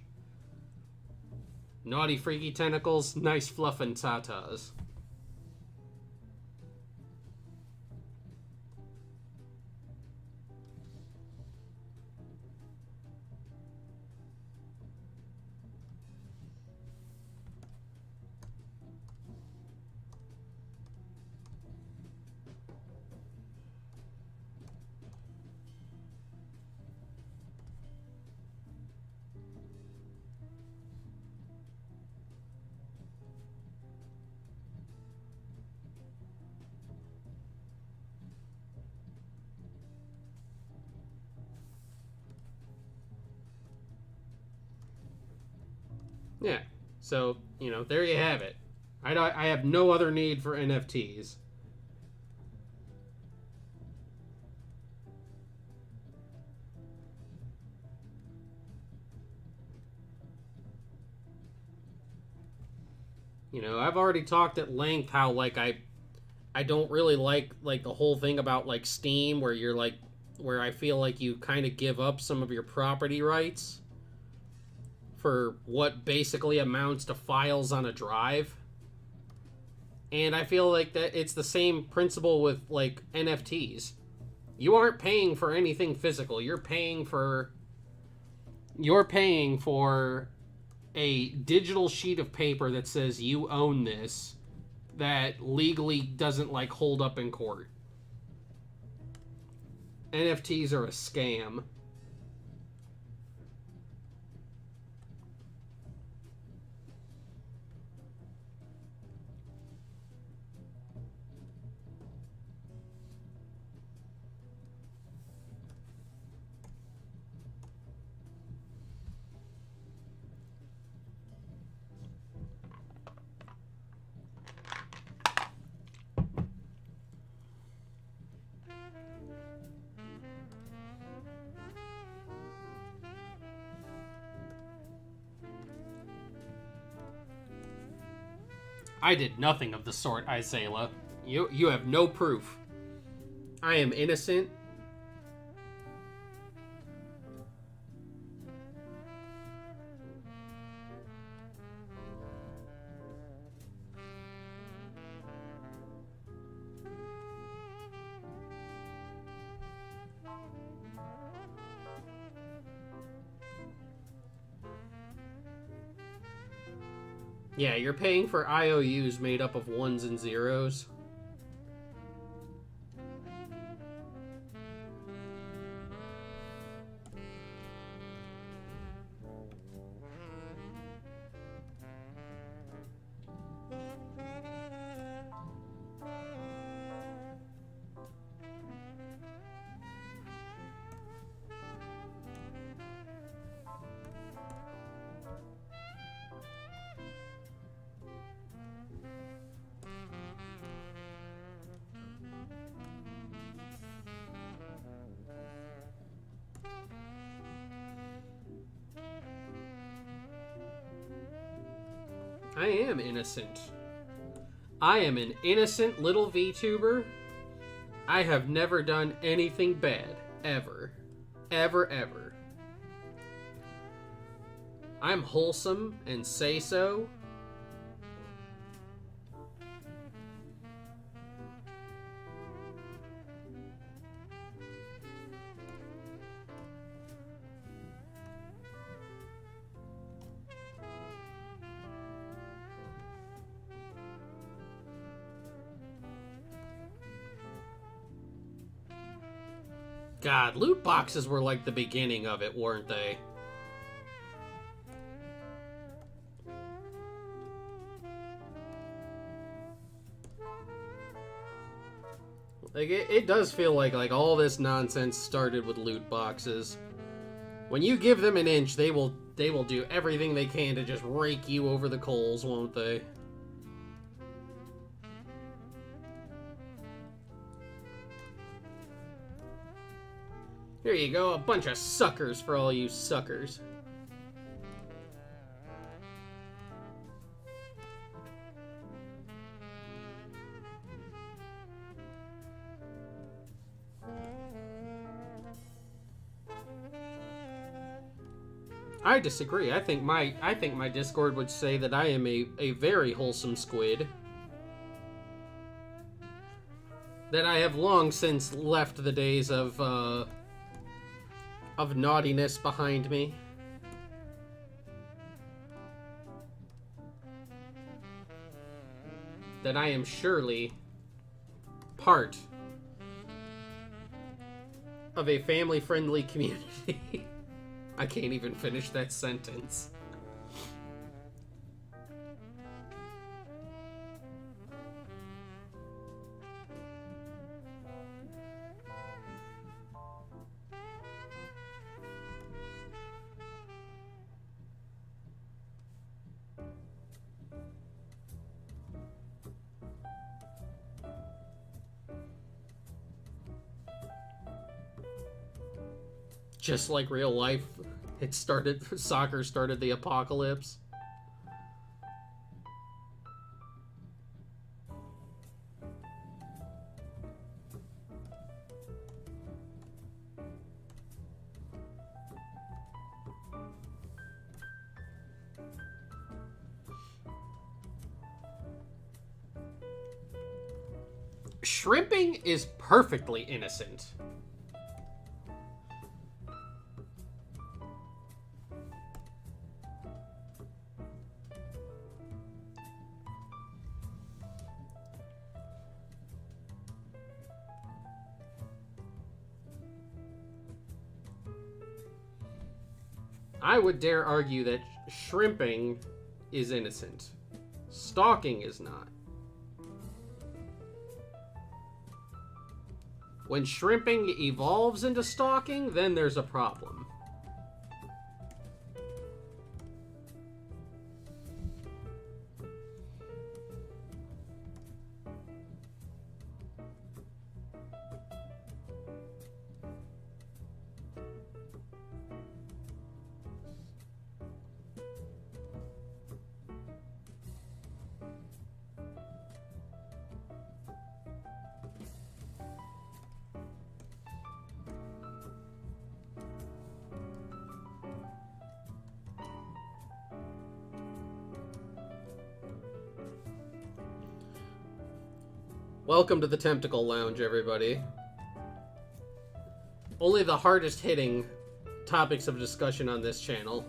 Naughty Freaky Tentacles, Nice Fluffin' Tatas. Yeah, so, there you have it. I have no other need for NFTs. I've already talked at length how, like, I don't really like the whole thing about, like, Steam, where you're, like, where I feel like you kind of give up some of your property rights for what basically amounts to files on a drive. And I feel like that it's the same principle with like NFTs. You aren't paying for anything physical. You're paying for a digital sheet of paper that says you own this, that legally doesn't like hold up in court. NFTs are a scam. I did nothing of the sort, Isaiah. You have no proof. I am innocent. Yeah, you're paying for IOUs made up of ones and zeros. I am innocent. I am an innocent little VTuber. I have never done anything bad. Ever. Ever, ever. I'm wholesome and say so. God, loot boxes were like the beginning of it, weren't they? Like, it does feel like all this nonsense started with loot boxes. When you give them an inch, they will do everything they can to just rake you over the coals, won't they? Here you go, a bunch of suckers for all you suckers. I disagree. I think my Discord would say that I am a very wholesome squid. That I have long since left the days of naughtiness behind me. That I am surely part of a family-friendly community. I can't even finish that sentence. Just like real life, soccer started the apocalypse. Shrimping is perfectly innocent. I would dare argue that shrimping is innocent. Stalking is not. When shrimping evolves into stalking, then there's a problem. Welcome to the Tentacle Lounge, everybody. Only the hardest hitting topics of discussion on this channel.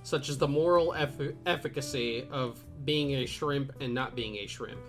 such as the moral efficacy of being a shrimp and not being a shrimp.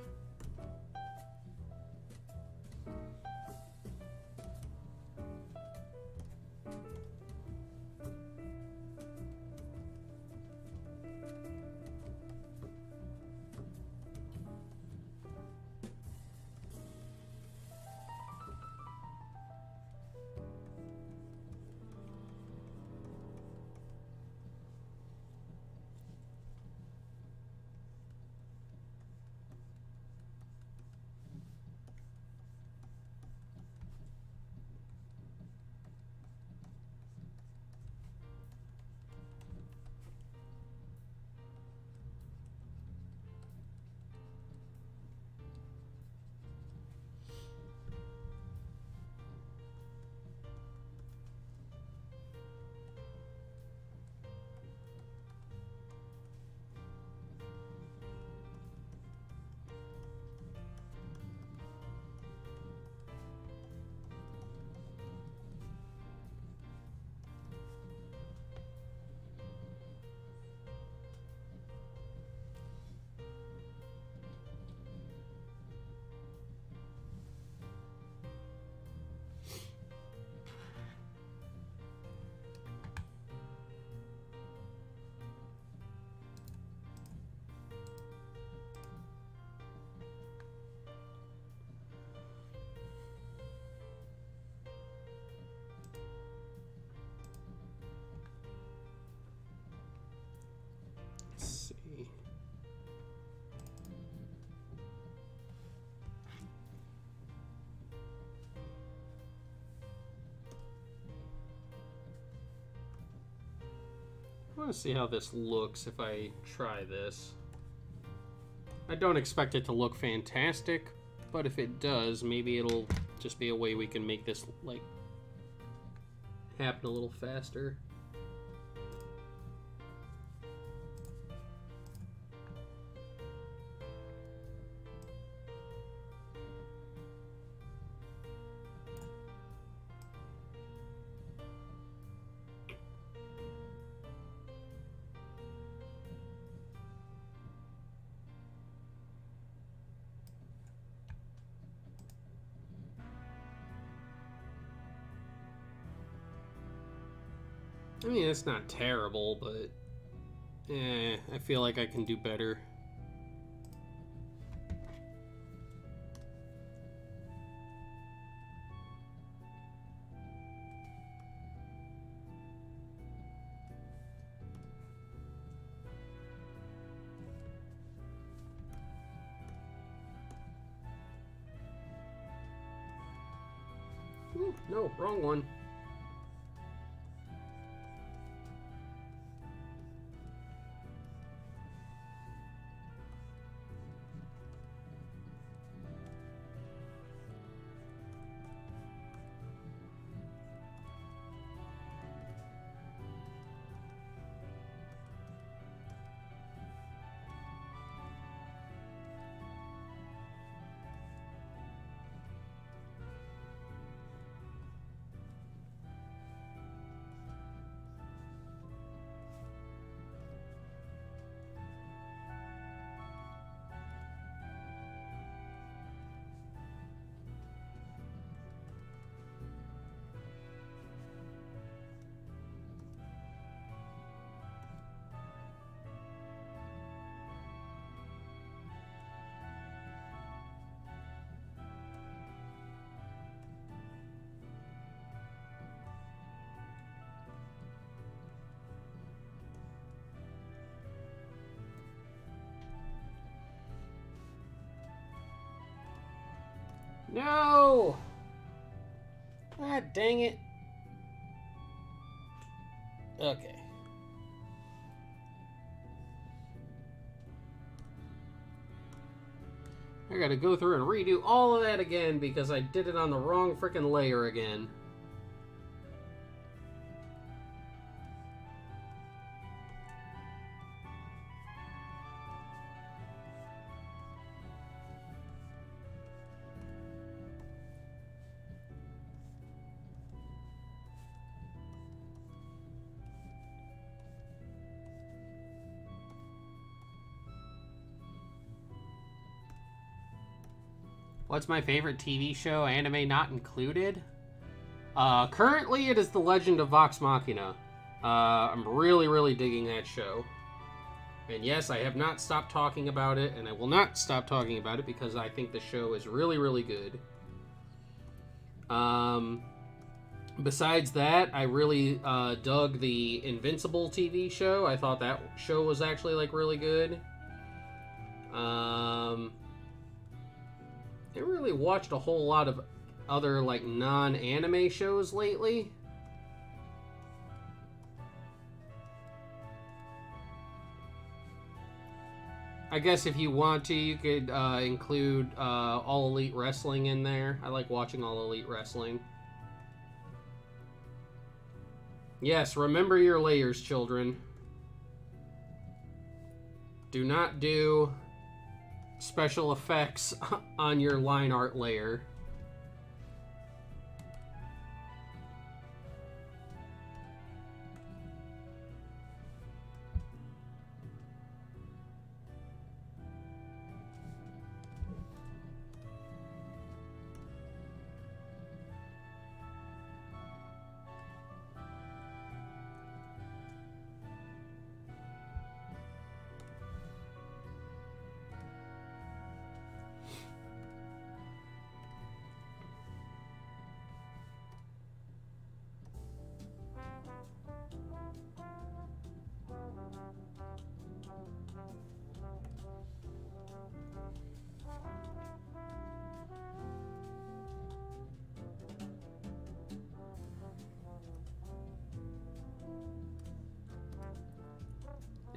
I want to see how this looks if I try this. I don't expect it to look fantastic, but if it does, maybe it'll just be a way we can make this, like, happen a little faster. I mean, it's not terrible, but I feel like I can do better. Ooh, no, wrong one. No! God dang it. Okay. I gotta go through and redo all of that again because I did it on the wrong freaking layer again. What's my favorite TV show? Anime not included? Currently, it is The Legend of Vox Machina. I'm really, really digging that show. And yes, I have not stopped talking about it, and I will not stop talking about it because I think the show is really, really good. Besides that, I really dug the Invincible TV show. I thought that show was actually, like, really good. I really watched a whole lot of other, like, non-anime shows lately. I guess if you want to, you could include All Elite Wrestling in there. I like watching All Elite Wrestling. Yes, remember your layers, children. Do not do special effects on your line art layer.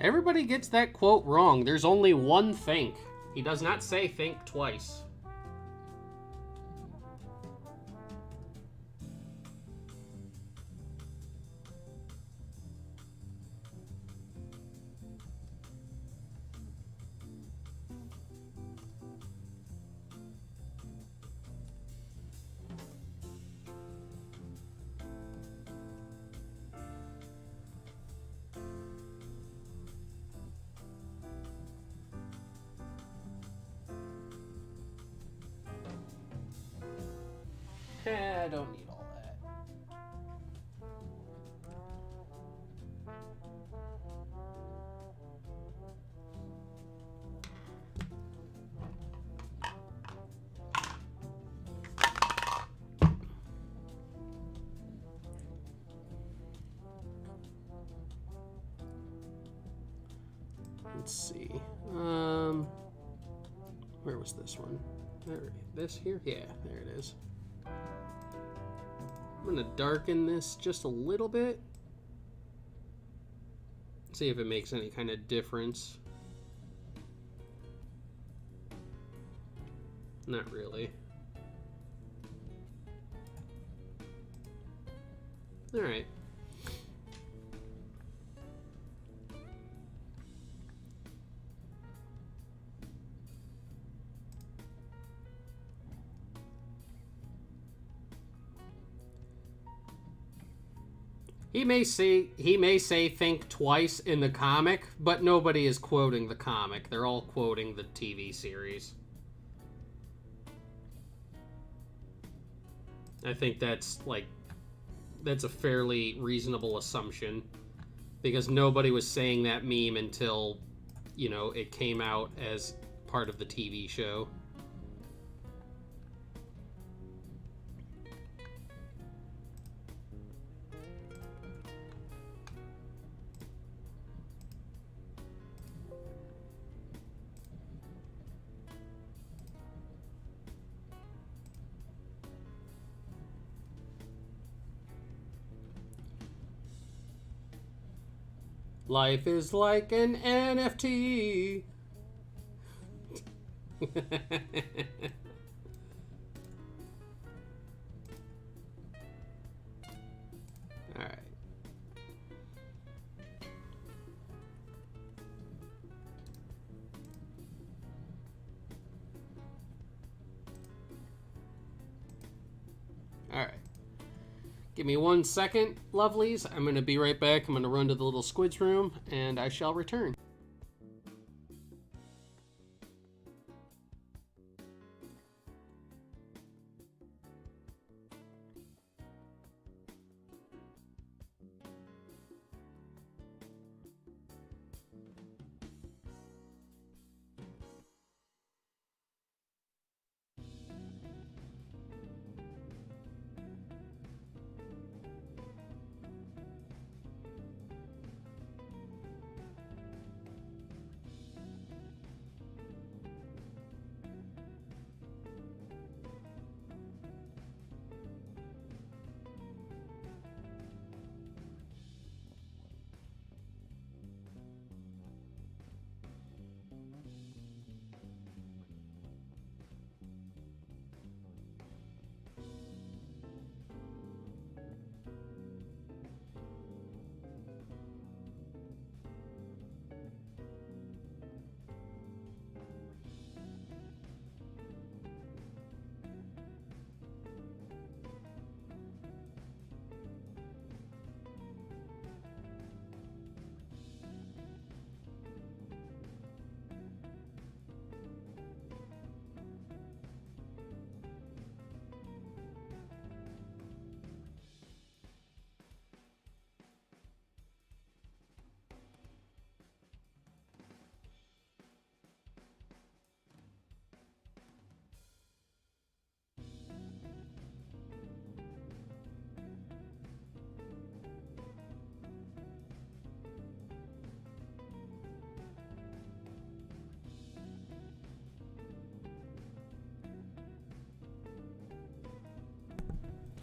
Everybody gets that quote wrong. There's only one think. He does not say think twice. I don't need all that. Let's see. Where was this one? This here? Yeah, there it is. I'm going to darken this just a little bit. See if it makes any kind of difference. Not really. All right. He may say think twice in the comic, but nobody is quoting the comic. They're all quoting the TV series. I think that's a fairly reasonable assumption, because nobody was saying that meme until, you know, it came out as part of the TV show. Life is like an NFT. Alright. Alright. Give me 1 second, lovelies. I'm going to be right back. I'm going to run to the little squid's room, and I shall return.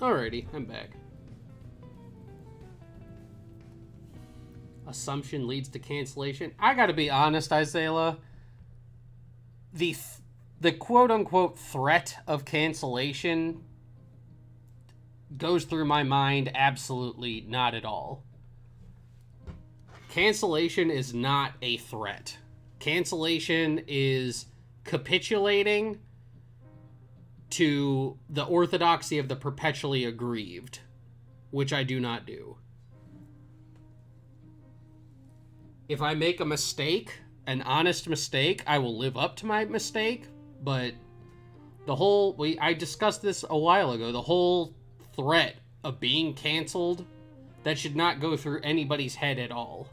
Alrighty, I'm back. Assumption leads to cancellation. I gotta be honest, Isaiah. The quote-unquote threat of cancellation goes through my mind absolutely not at all. Cancellation is not a threat. Cancellation is capitulating to the orthodoxy of the perpetually aggrieved, which I do not do. If I make a mistake, an honest mistake, I will live up to my mistake, but I discussed this a while ago, the whole threat of being canceled, that should not go through anybody's head at all.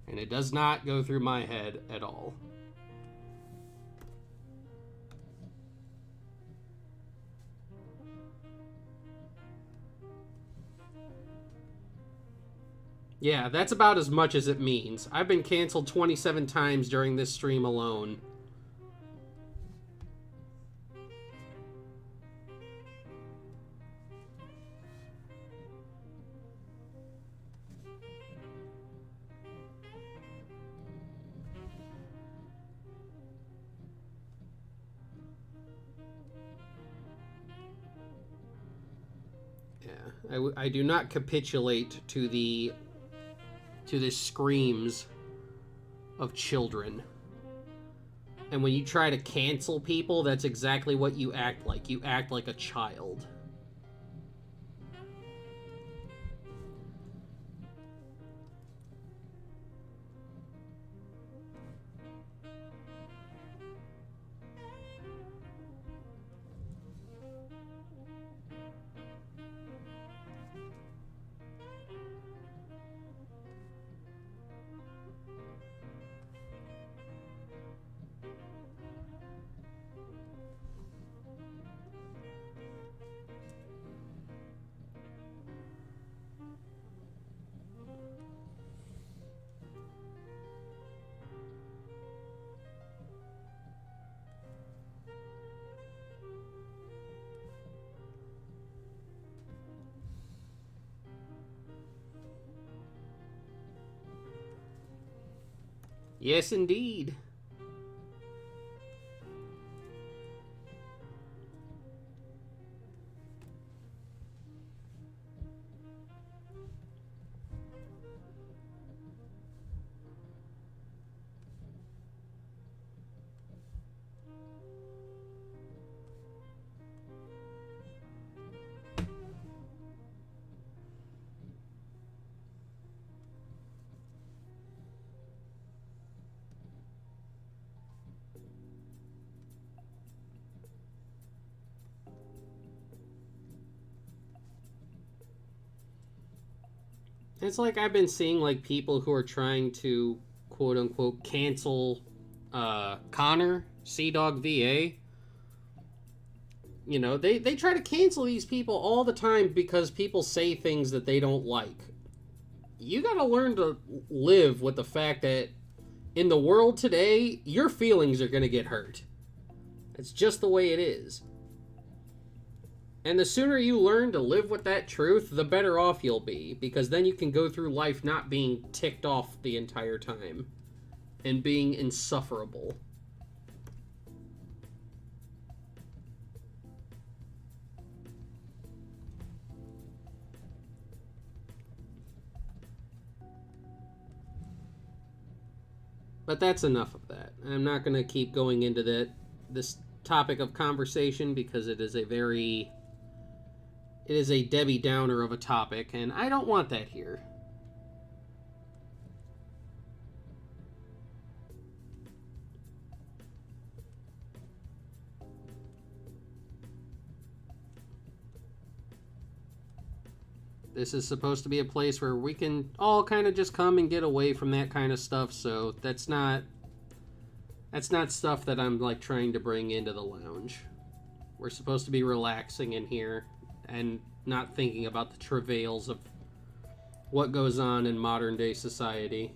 And it does not go through my head at all. Yeah, that's about as much as it means. I've been canceled 27 times during this stream alone. Yeah, I do not capitulate to the screams of children. And when you try to cancel people, that's exactly what you act like. You act like a child. Yes, indeed. It's like I've been seeing like people who are trying to quote unquote cancel Connor, Sea-Dog VA. You know, they try to cancel these people all the time because people say things that they don't like. You gotta learn to live with the fact that in the world today, your feelings are gonna get hurt. It's just the way it is. And the sooner you learn to live with that truth, the better off you'll be. Because then you can go through life not being ticked off the entire time. And being insufferable. But that's enough of that. I'm not going to keep going into this topic of conversation because it is a Debbie Downer of a topic, and I don't want that here. This is supposed to be a place where we can all kind of just come and get away from that kind of stuff, so that's not stuff that I'm like trying to bring into the lounge. We're supposed to be relaxing in here and not thinking about the travails of what goes on in modern day society.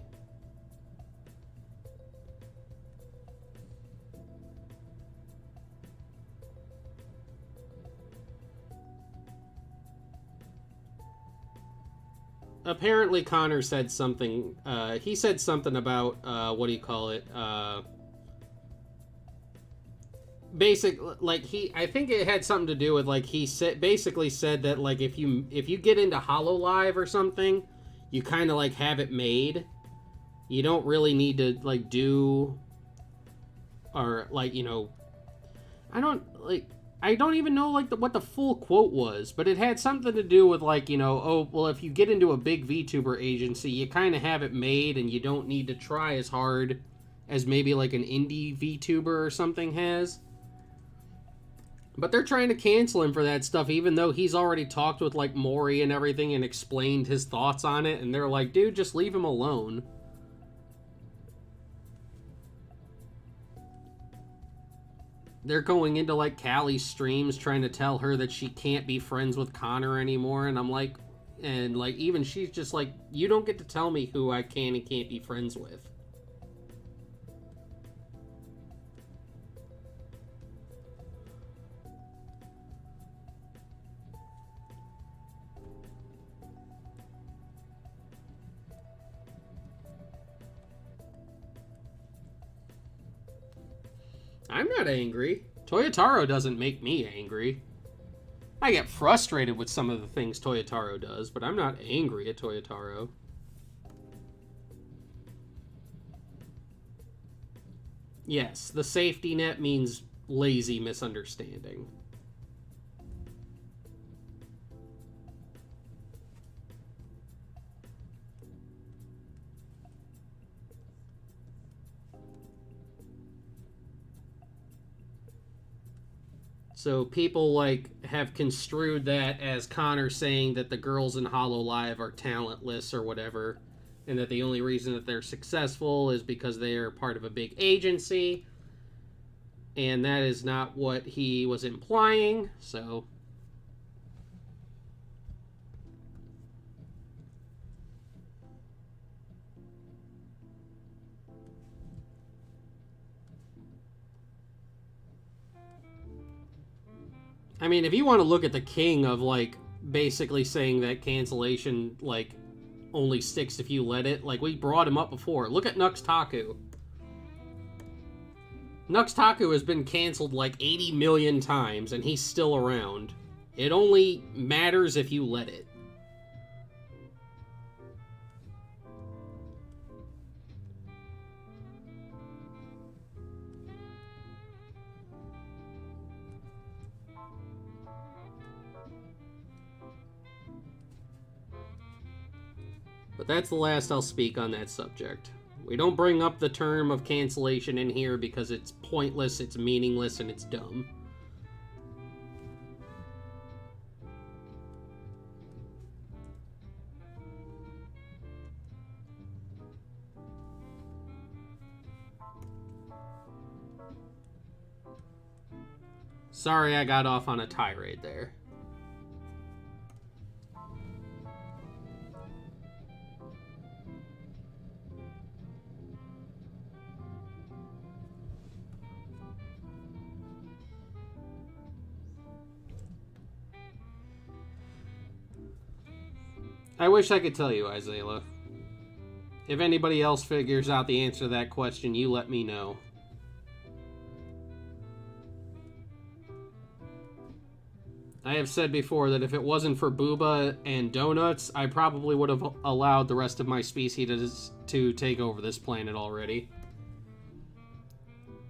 apparently Connor said something. He said something about what do you call it? Basic, like I think it had something to do with like he basically said that like if you get into Hololive or something, you kind of like have it made. You don't really need to like do, or like I don't even know like what the full quote was, but it had something to do with like oh well, if you get into a big VTuber agency, you kind of have it made and you don't need to try as hard as maybe like an indie VTuber or something has. But they're trying to cancel him for that stuff, even though he's already talked with like Maury and everything and explained his thoughts on it, and they're like, dude, just leave him alone. They're going into like Callie's streams trying to tell her that she can't be friends with Connor anymore, and I'm like, and like even she's just like, you don't get to tell me who I can and can't be friends with. I'm not angry. Toyotaro doesn't make me angry. I get frustrated with some of the things Toyotaro does, but I'm not angry at Toyotaro. Yes, the safety net means lazy misunderstanding. So people like have construed that as Connor saying that the girls in Hololive are talentless or whatever, and that the only reason that they're successful is because they are part of a big agency, and that is not what he was implying. So I mean, if you want to look at the king of like basically saying that cancellation like only sticks if you let it, like we brought him up before. Look at Nux Taku. Nux Taku has been canceled like 80 million times and he's still around. It only matters if you let it. But that's the last I'll speak on that subject. We don't bring up the term of cancellation in here because it's pointless, it's meaningless, and it's dumb. Sorry I got off on a tirade there. I wish I could tell you, Isaiah. If anybody else figures out the answer to that question, you let me know. I have said before that if it wasn't for Booba and Donuts, I probably would have allowed the rest of my species to take over this planet already.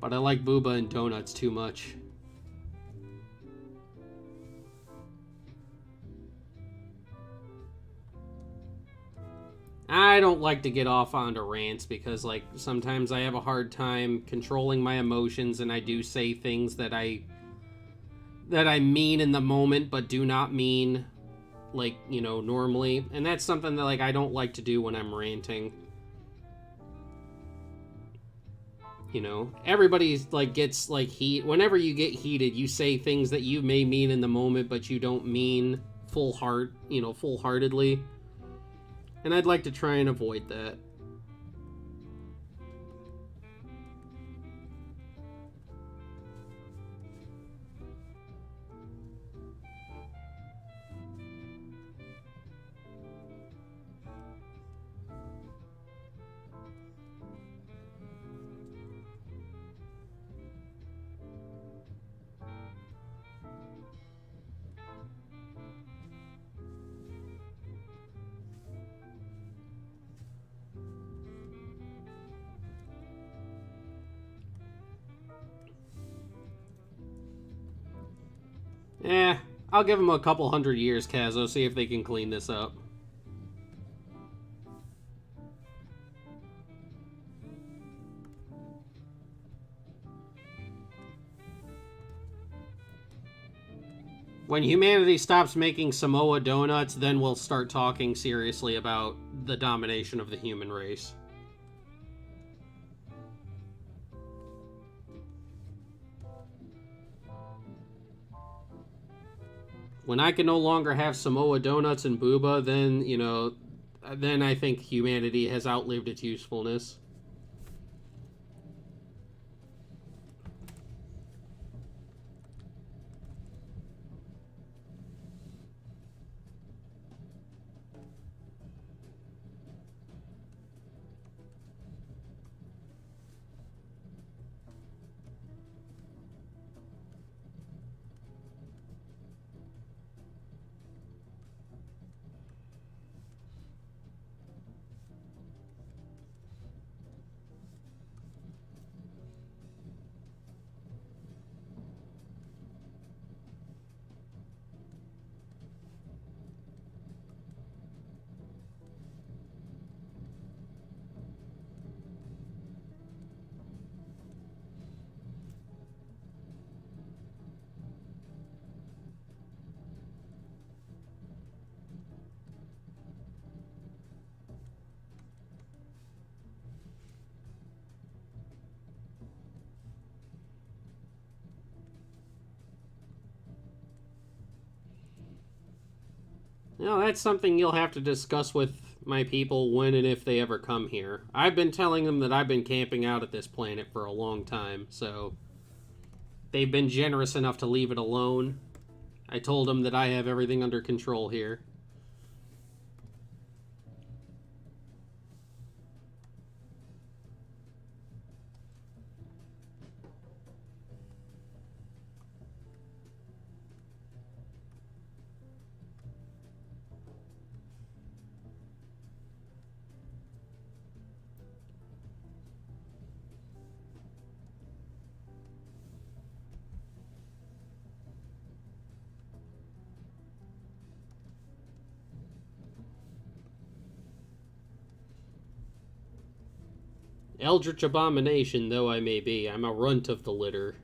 But I like Booba and Donuts too much. I don't like to get off onto rants because, like, sometimes I have a hard time controlling my emotions and I do say things that I mean in the moment but do not mean, like, normally. And that's something that, like, I don't like to do when I'm ranting. Everybody's, like, gets, like, heat. Whenever you get heated, you say things that you may mean in the moment but you don't mean full-heartedly. And I'd like to try and avoid that. Eh, I'll give them a couple 100 years, Kazo, see if they can clean this up. When humanity stops making Samoa donuts, then we'll start talking seriously about the domination of the human race. When I can no longer have Samoa donuts and booba, then, you know, then I think humanity has outlived its usefulness. You know, that's something you'll have to discuss with my people when and if they ever come here. I've been telling them that I've been camping out at this planet for a long time, so they've been generous enough to leave it alone. I told them that I have everything under control here. Eldritch abomination though I may be, I'm a runt of the litter.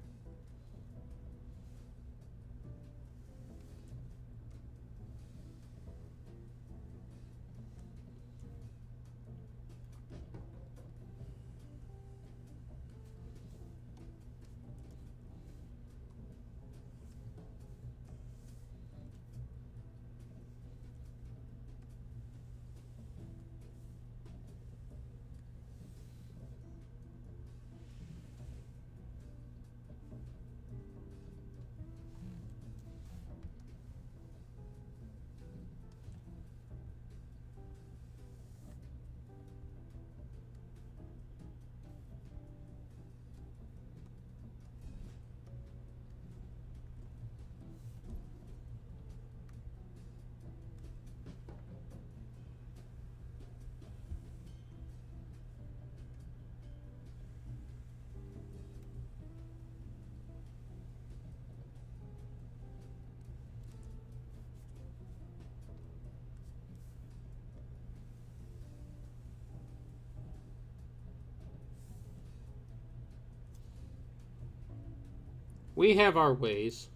We have our ways.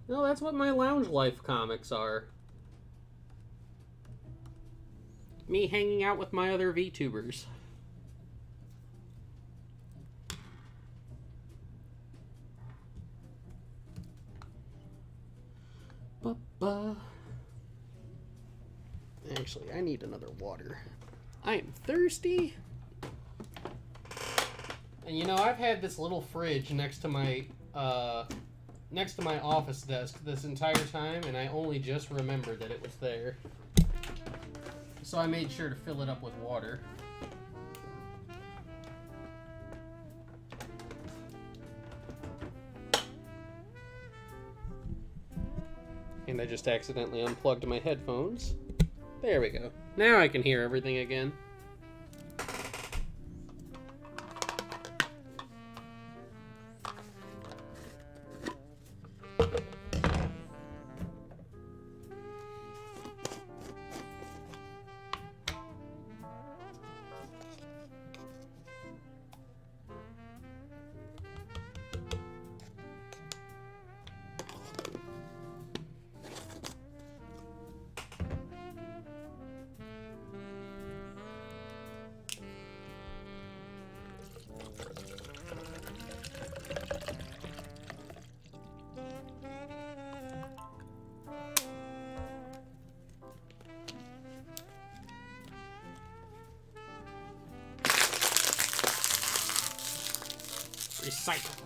No, that's what my lounge life comics are. Me hanging out with my other VTubers. ba. Actually, I need another water. I am thirsty. And you know, I've had this little fridge next to my office desk this entire time, and I only just remembered that it was there. So I made sure to fill it up with water. And I just accidentally unplugged my headphones. There we go. Now I can hear everything again. Recycle.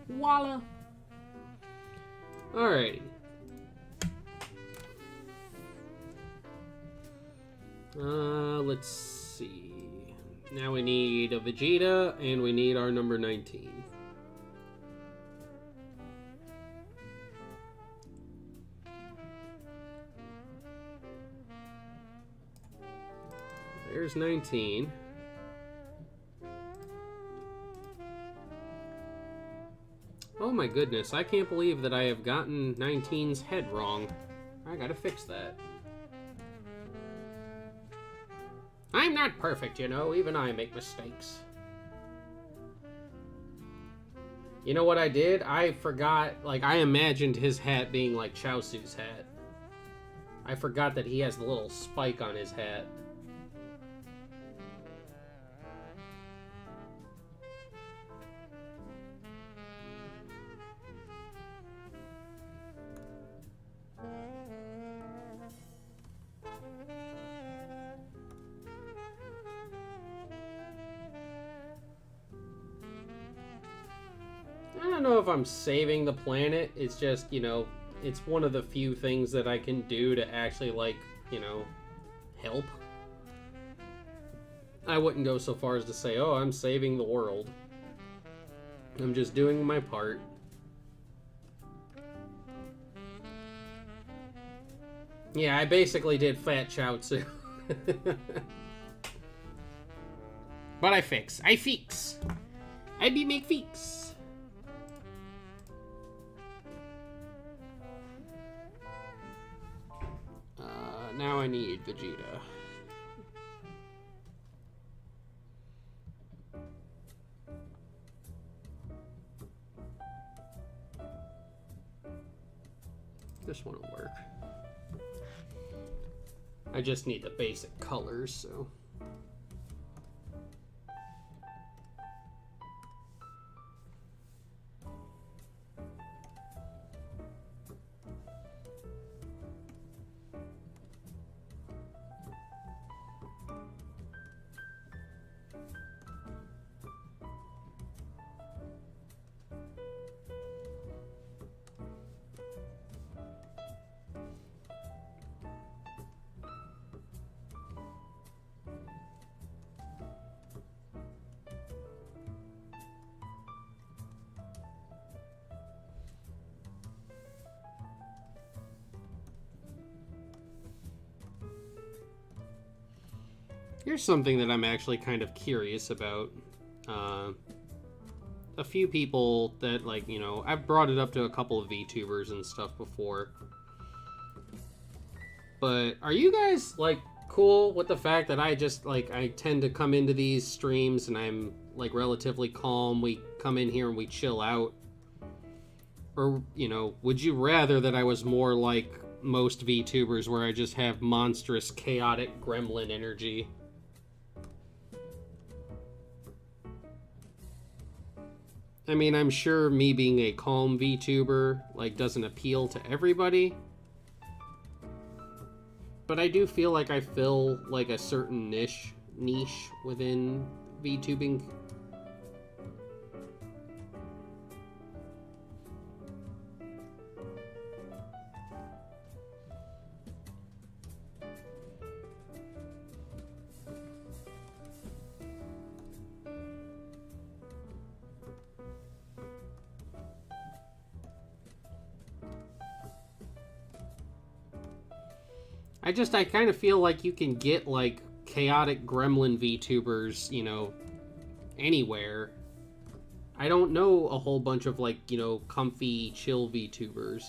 Voila. Alrighty. Let's see. Now we need a Vegeta, and we need our number 19. There's 19. Oh my goodness, I can't believe that I have gotten 19's head wrong. I gotta fix that. I'm not perfect, you know, even I make mistakes. You know what I did? I forgot, like, I imagined his hat being like Chaozu's hat. I forgot that he has the little spike on his hat. I don't know if I'm saving the planet. It's just, you know, it's one of the few things that I can do to actually, like, you know, help. I wouldn't go so far as to say, oh, I'm saving the world. I'm just doing my part. Yeah, I basically did Fat Chaozu. But I fix. I be make fix. Now I need Vegeta. This one will work. I just need the basic colors, so... Here's something that I'm actually kind of curious about. a few people that, like, you know, I've brought it up to a couple of VTubers and stuff before. But are you guys, like, cool with the fact that I just, like, I tend to come into these streams and I'm, like, relatively calm? We come in here and we chill out. Or, you know, would you rather that I was more like most VTubers where I just have monstrous, chaotic gremlin energy? I mean, I'm sure me being a calm VTuber, like, doesn't appeal to everybody. But I do feel like I fill, like, a certain niche within VTubing. I kind of feel like you can get, like, chaotic gremlin VTubers, you know, anywhere. I don't know a whole bunch of, like, you know, comfy, chill VTubers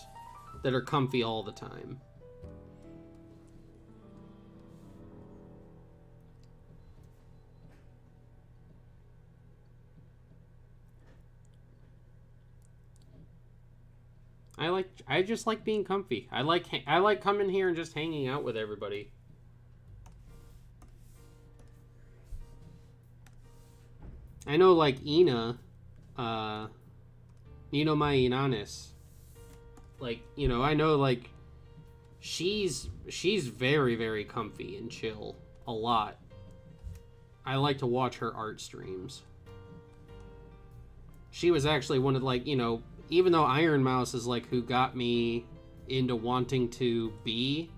that are comfy all the time. I just like being comfy. I like coming here and just hanging out with everybody. I know, like, Ina, Nino Mai Inanis. Like, you know, I know, like, she's very, very comfy and chill a lot. I like to watch her art streams. She was actually one of, like, you know, even though Iron Mouse is, like, who got me into wanting to be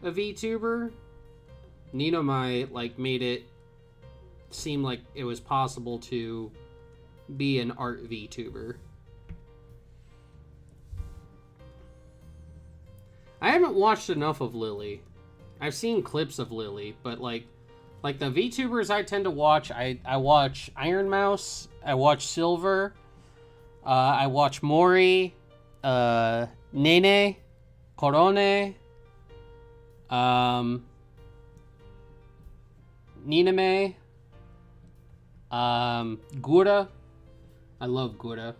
a VTuber, Nino Mai, like, made it seem like it was possible to be an art VTuber. I haven't watched enough of Lily. I've seen clips of Lily, but, like the VTubers I tend to watch, I watch Iron Mouse, I watch Silver, I watch Mori, Nene, Korone, Niname, Gura. I love Gura.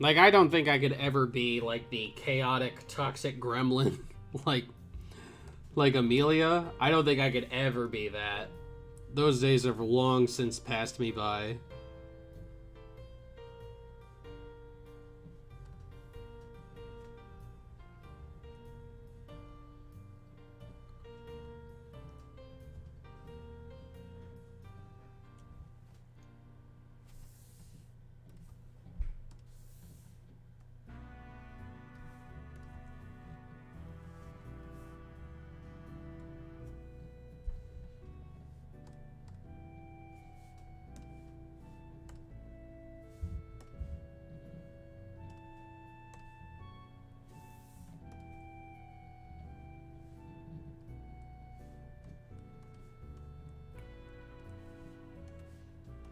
Like, I don't think I could ever be, like, the chaotic, toxic gremlin, like Amelia. I don't think I could ever be that. Those days have long since passed me by.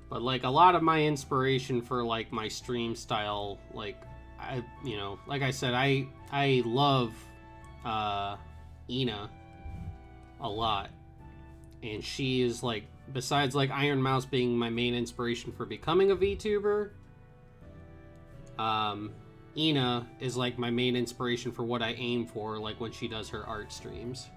But, like, a lot of my inspiration for, like, my stream style, like, you know, like I said, I love Ina a lot. And she is, like, besides, like, Iron Mouse being my main inspiration for becoming a VTuber, Ina is, like, my main inspiration for what I aim for, like, when she does her art streams.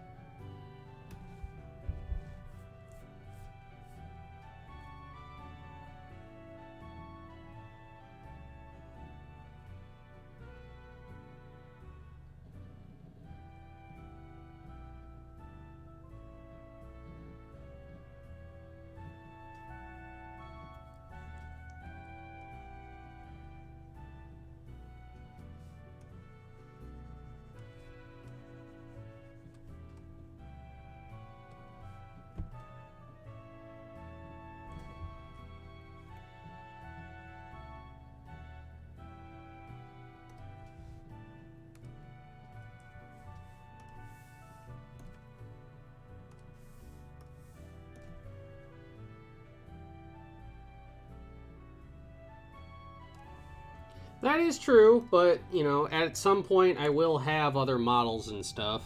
That is true, but, you know, at some point I will have other models and stuff.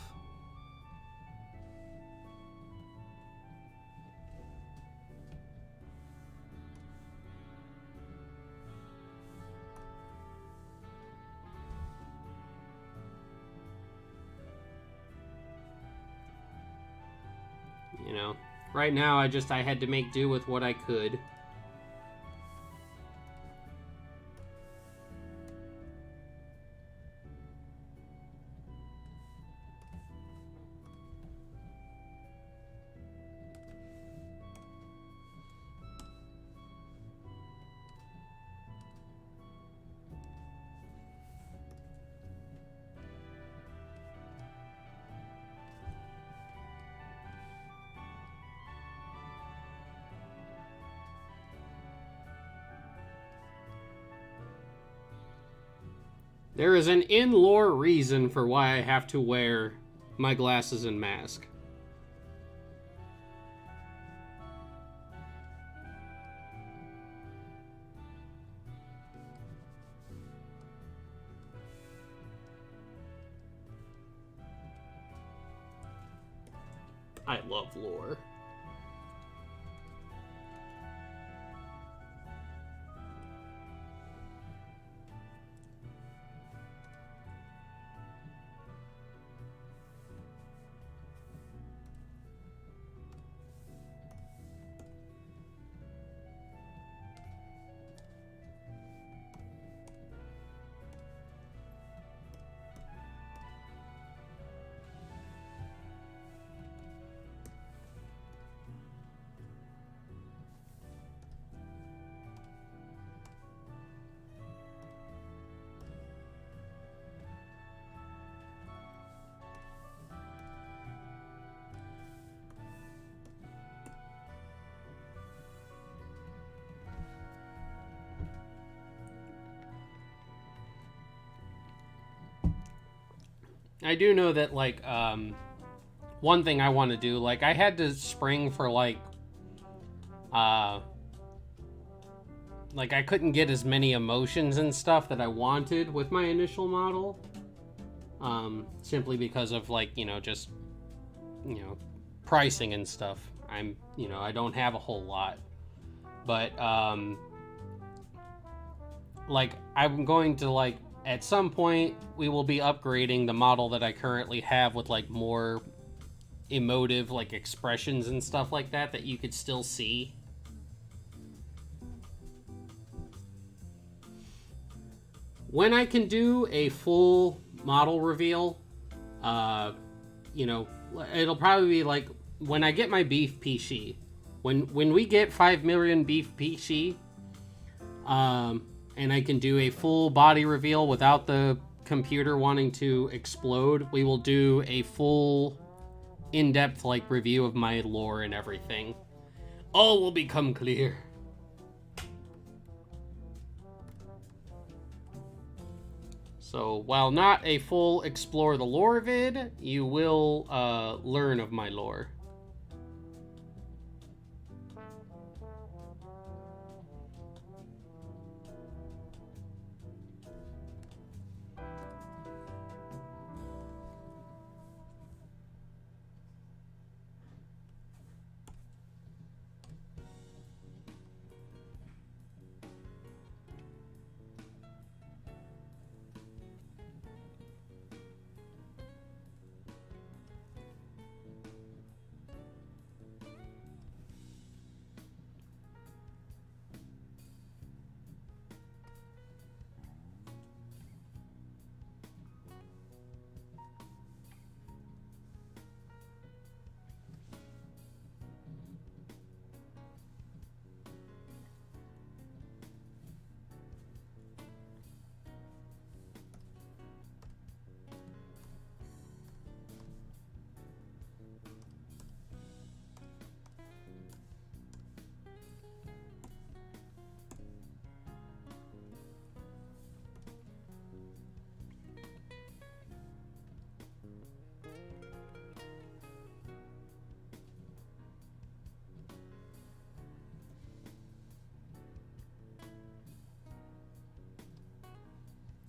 You know, right now I had to make do with what I could. There is an in-lore reason for why I have to wear my glasses and mask. I love lore. I do know that, like, one thing I want to do, like, I had to spring for, like, I couldn't get as many emotions and stuff that I wanted with my initial model. Simply because of, like, you know, just, you know, pricing and stuff. You know, I don't have a whole lot. But, like, I'm going to, like, at some point, we will be upgrading the model that I currently have with, like, more emotive, like, expressions and stuff like that you could still see. When I can do a full model reveal, you know, it'll probably be, like, when I get my beef PC. When we get 5 million beef PC, and I can do a full body reveal without the computer wanting to explode, we will do a full in-depth, like, review of my lore and everything. All will become clear. So, while not a full explore the lore vid, you will learn of my lore.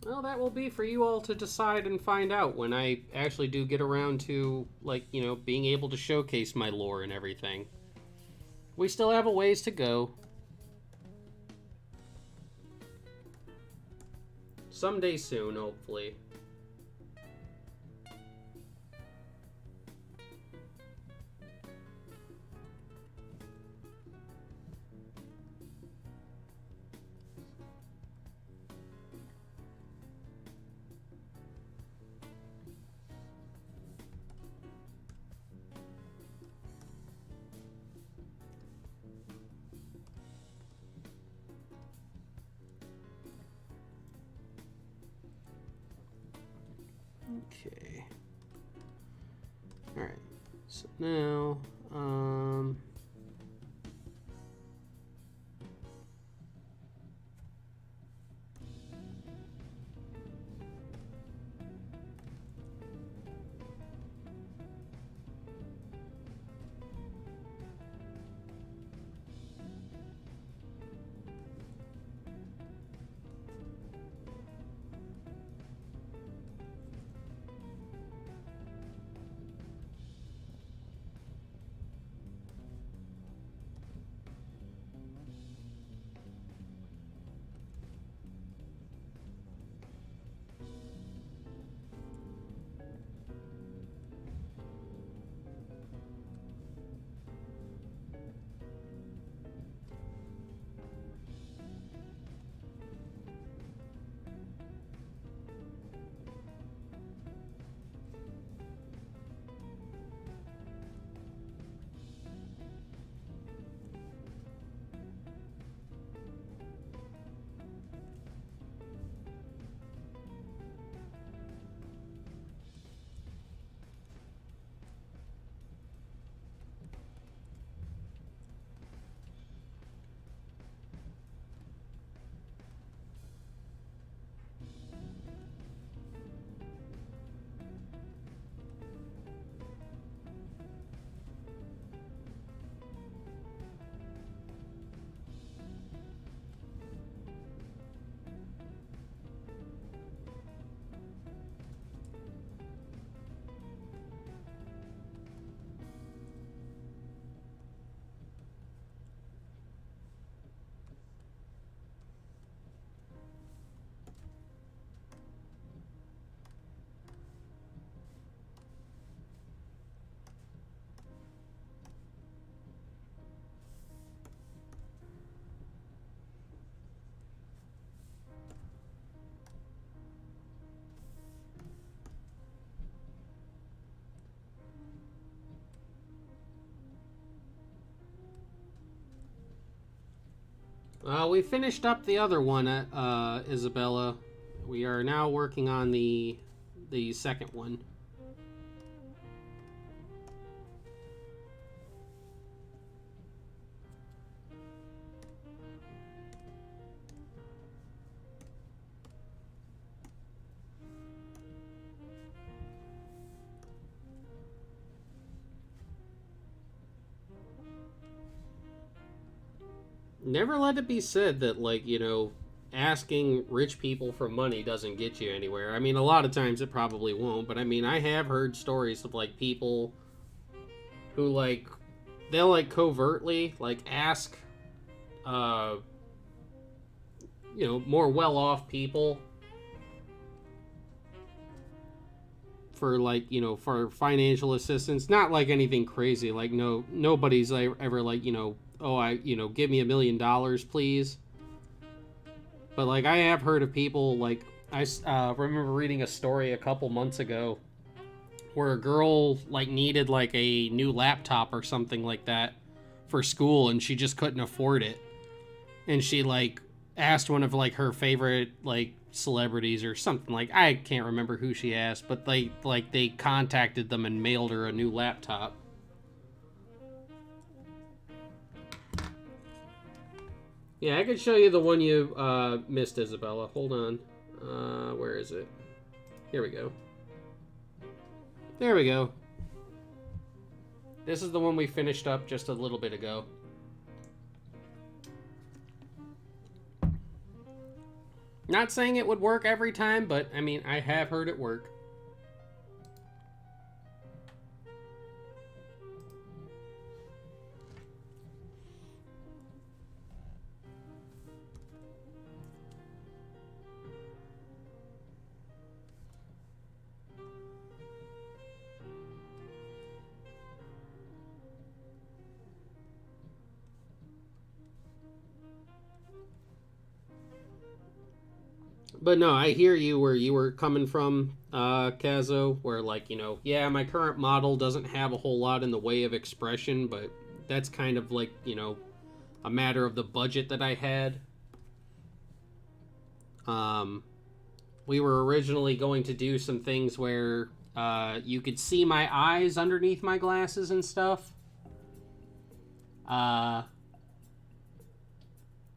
Well, that will be for you all to decide and find out when I actually do get around to, like, you know, being able to showcase my lore and everything. We still have a ways to go. Someday soon, hopefully. Okay. Alright. So now, we finished up the other one, Isabella. We are now working on the second one. Never let it be said that, like, you know, asking rich people for money doesn't get you anywhere. I mean, a lot of times it probably won't, but I mean, I have heard stories of, like, people who, like, they'll, like, covertly, like, ask, you know, more well-off people for, like, you know, for financial assistance. Not like anything crazy, like, nobody's ever like, you know, oh, give me $1 million, please. But, like, I have heard of people, like, I remember reading a story a couple months ago where a girl, like, needed, like, a new laptop or something like that for school, and she just couldn't afford it. And she, like, asked one of, like, her favorite, like, celebrities or something. Like, I can't remember who she asked, but they contacted them and mailed her a new laptop. Yeah, I could show you the one you missed, Isabella. Hold on. Where is it? Here we go. There we go. This is the one we finished up just a little bit ago. Not saying it would work every time, but I mean, I have heard it work. But no, I hear you where you were coming from, Kazo, where, like, you know, yeah, my current model doesn't have a whole lot in the way of expression, but that's kind of like, you know, a matter of the budget that I had. We were originally going to do some things where you could see my eyes underneath my glasses and stuff.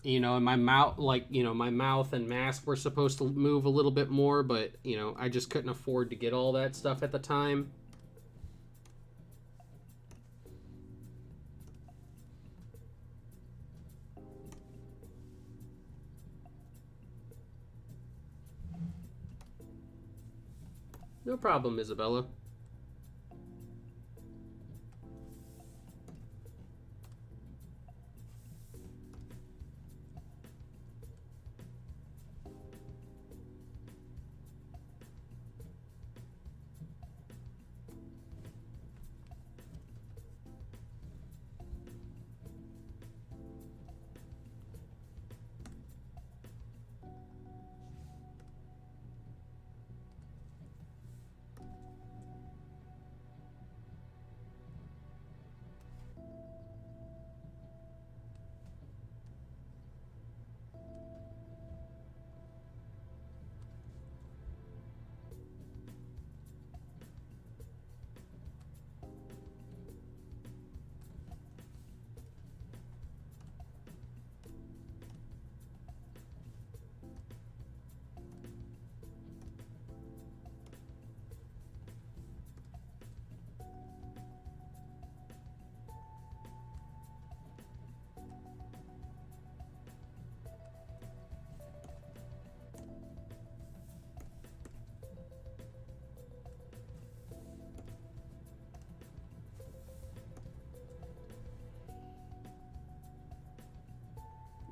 You know, and my mouth, like, you know, my mouth and mask were supposed to move a little bit more, but, you know, I just couldn't afford to get all that stuff at the time. No problem, Isabella.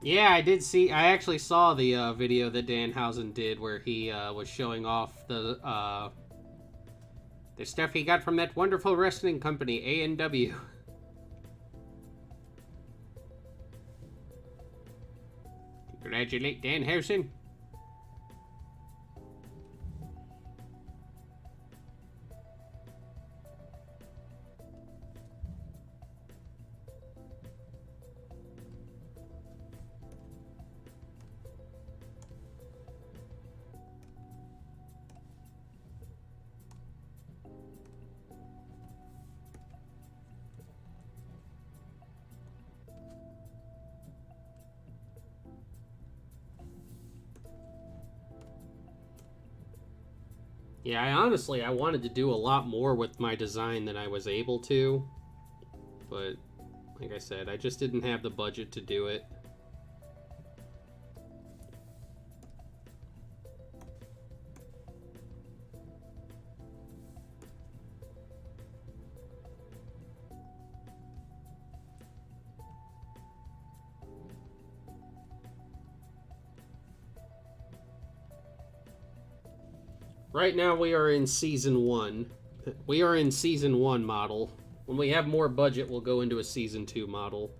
Yeah, I actually saw the video that Danhausen did where he was showing off the stuff he got from that wonderful wrestling company, A&W. Congratulate Danhausen. Yeah, I wanted to do a lot more with my design than I was able to. But, like I said, I just didn't have the budget to do it. Right now we are in Season 1. We are in Season 1 model. When we have more budget, we'll go into a Season 2 model.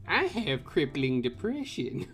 I have crippling depression.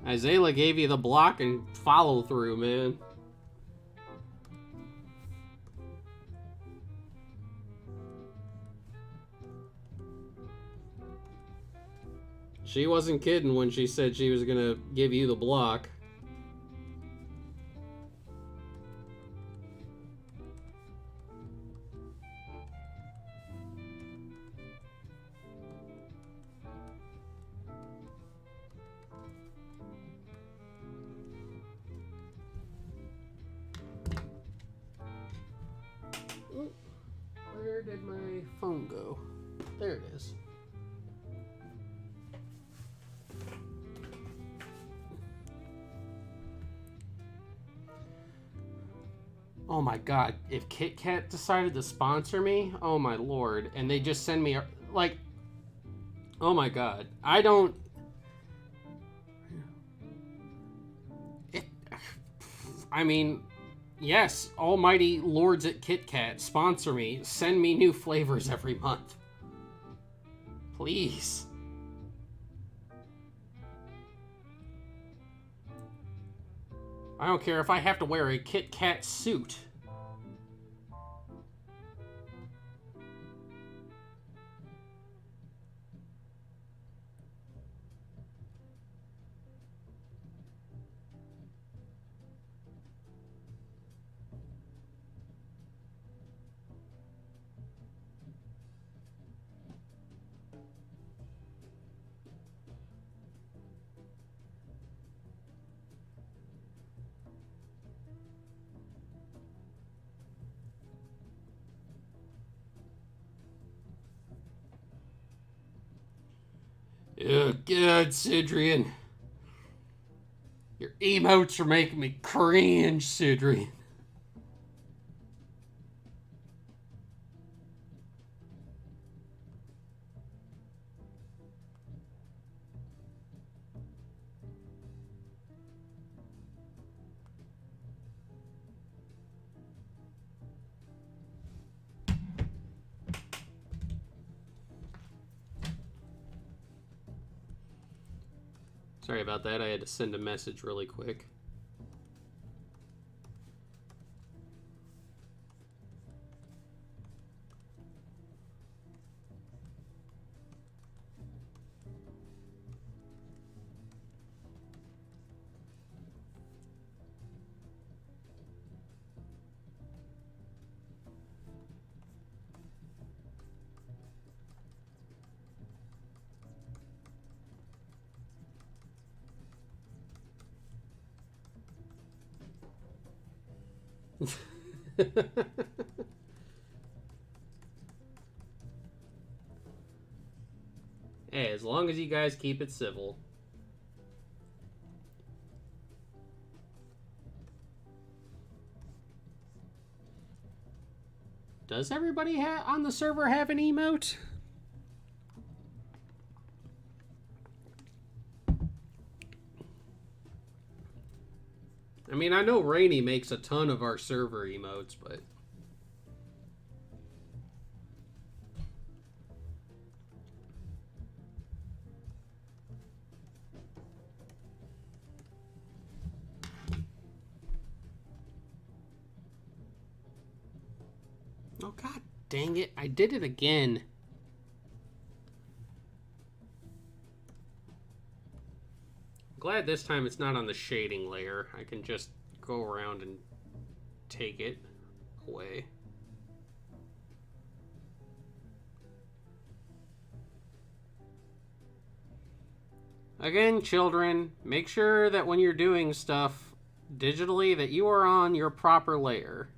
Isaiah gave you the block and follow through, man. She wasn't kidding when she said she was gonna give you the block. Where did my phone go? There it is. Oh my god, if Kit Kat decided to sponsor me, oh my lord, and they just send me, like, oh my god, I don't, I mean, yes, almighty lords at Kit Kat, sponsor me, send me new flavors every month. Please. I don't care if I have to wear a Kit Kat suit. Oh, God, Sidrian. Your emotes are making me cringe, Sidrian. Sorry about that, I had to send a message really quick. Hey, as long as you guys keep it civil. Does everybody on the server have an emote? I mean, I know Rainy makes a ton of our server emotes, but... Oh, god dang it. I did it again. I'm glad this time it's not on the shading layer. I can just go around and take it away. Again, children, make sure that when you're doing stuff digitally that you are on your proper layer.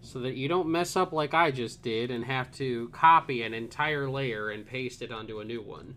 So that you don't mess up like I just did and have to copy an entire layer and paste it onto a new one.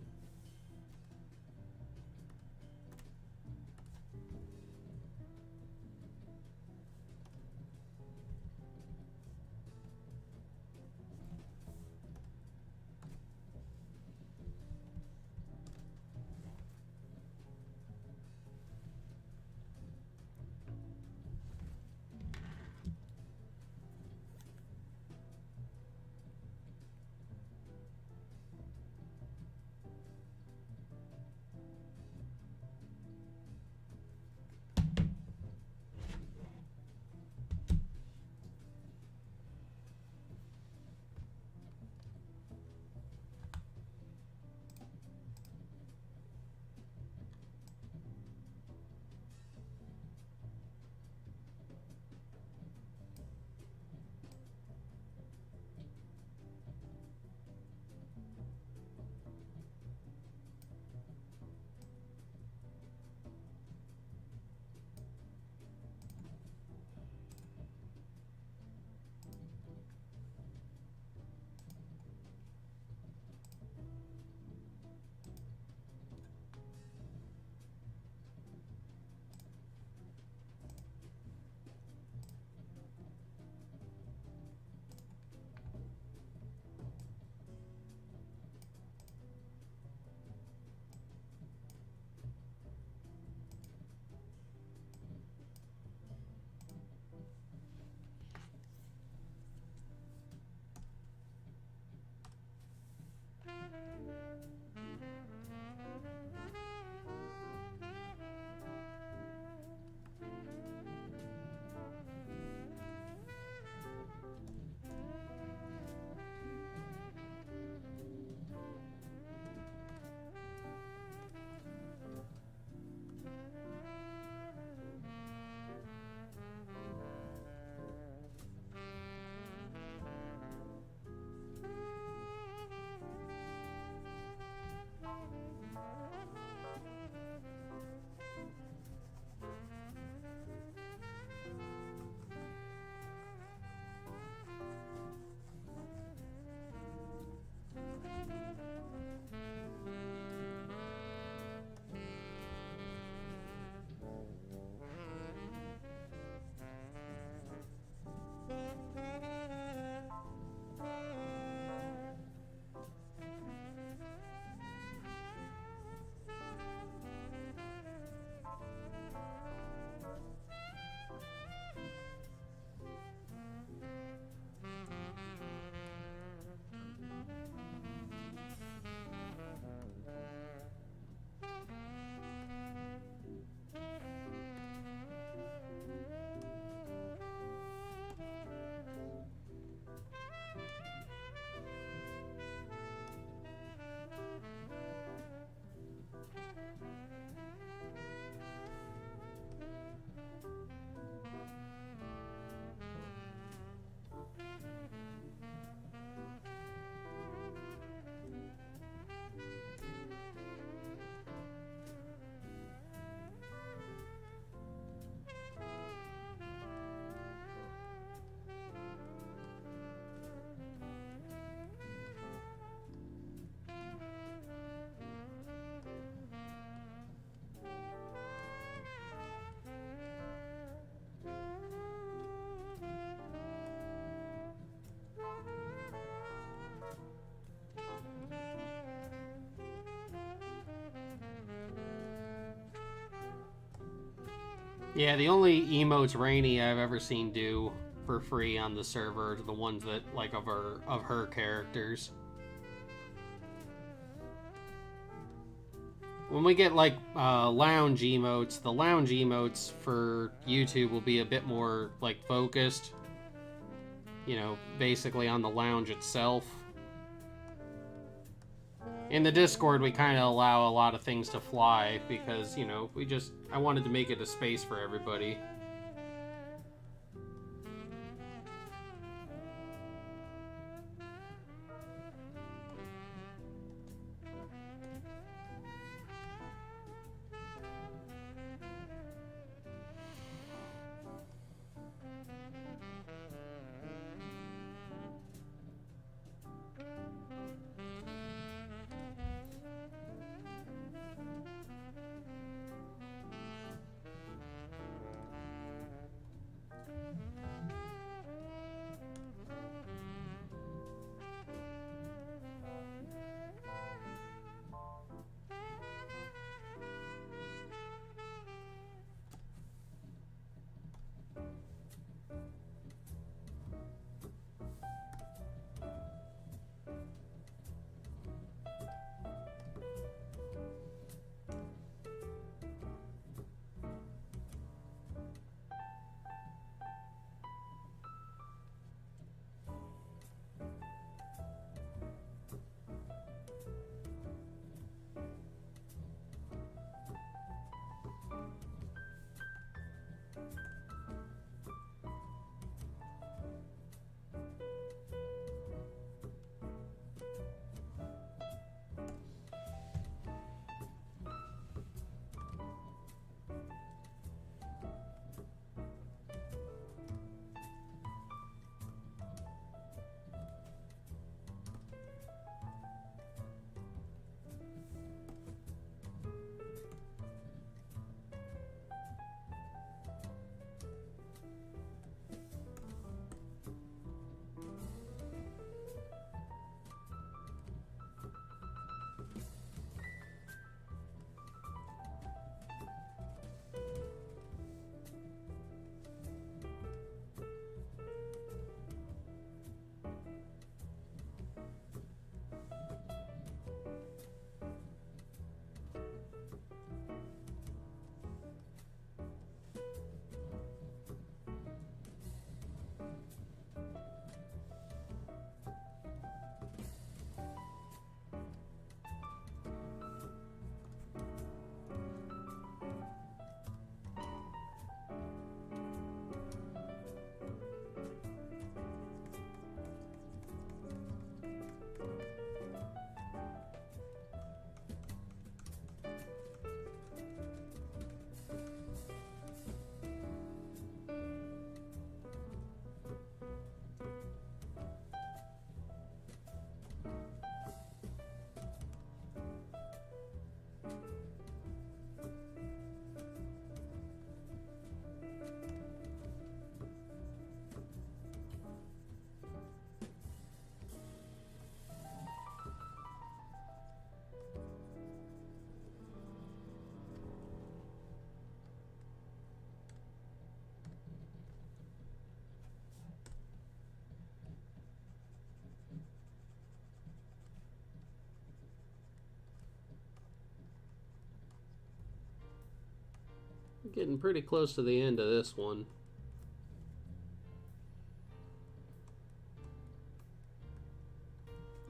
Yeah, the only emotes Rainy I've ever seen do for free on the server are the ones that, like, of her characters. When we get, like, lounge emotes, the lounge emotes for YouTube will be a bit more, like, focused. You know, basically on the lounge itself. In the Discord, we kind of allow a lot of things to fly because, you know, I wanted to make it a space for everybody. Getting pretty close to the end of this one.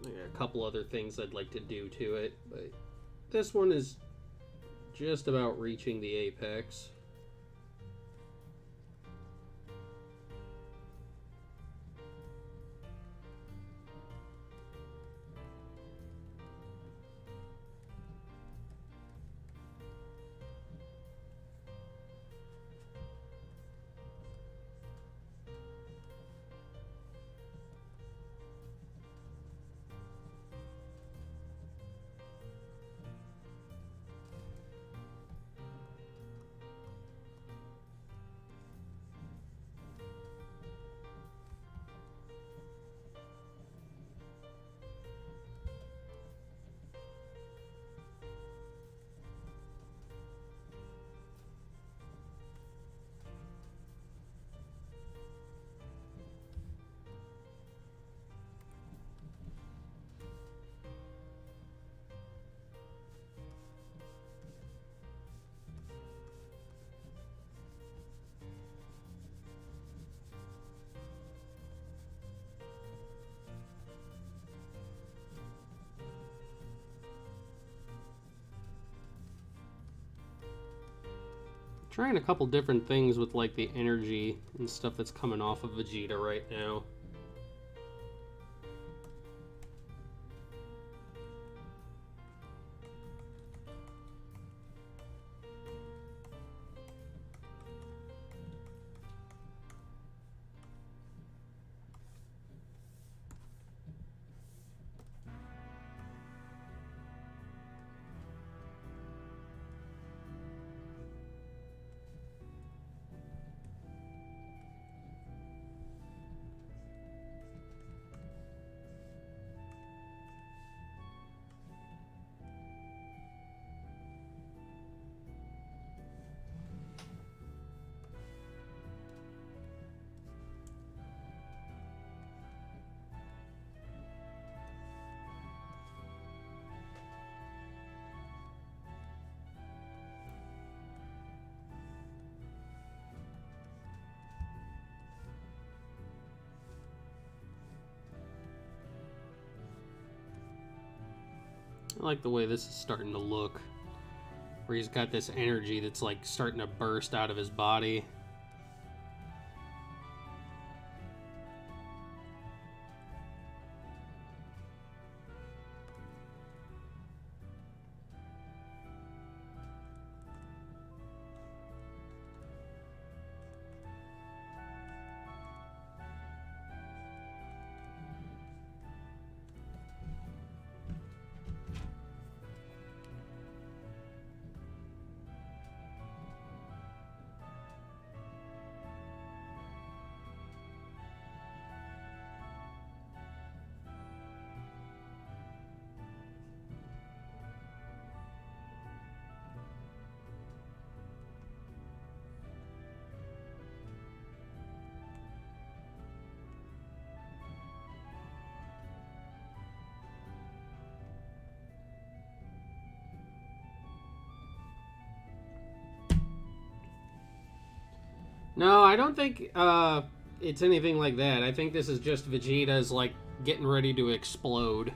I got a couple other things I'd like to do to it, but this one is just about reaching the apex. Trying a couple different things with like the energy and stuff that's coming off of Vegeta right now. I like the way this is starting to look. Where he's got this energy that's like starting to burst out of his body. No, I don't think it's anything like that. I think this is just Vegeta's like getting ready to explode.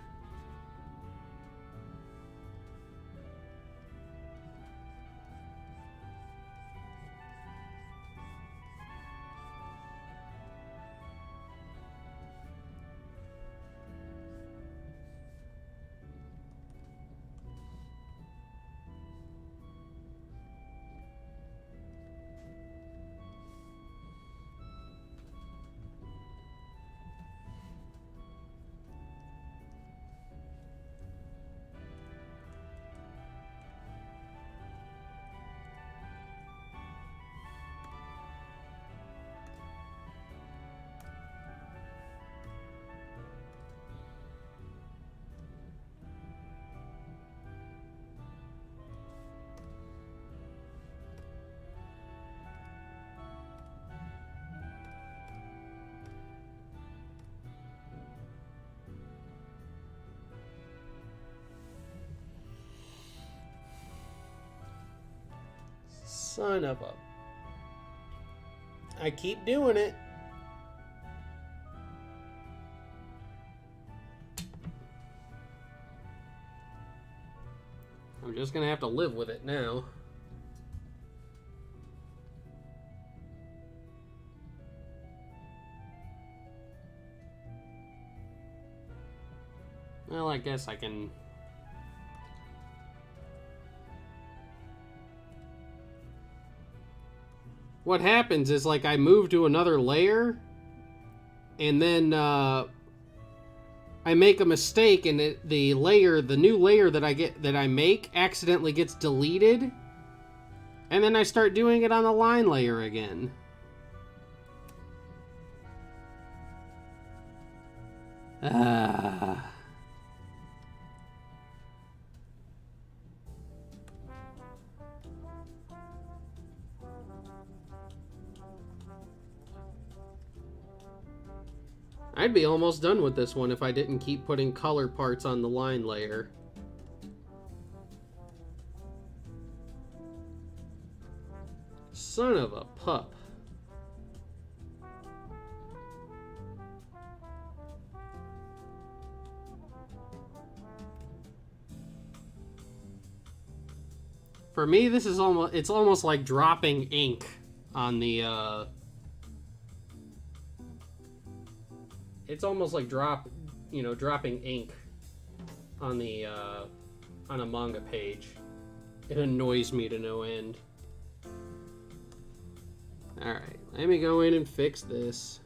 Son of a... I keep doing it. I'm just gonna have to live with it now. Well, I guess I can... What happens is, like, I move to another layer, and then, I make a mistake, and the new layer that I make accidentally gets deleted, and then I start doing it on the line layer again. Ah... I'd be almost done with this one if I didn't keep putting color parts on the line layer. Son of a pup. For me, this is it's almost like dropping ink on the, it's almost like dropping ink on the, on a manga page. It annoys me to no end. Alright, let me go in and fix this.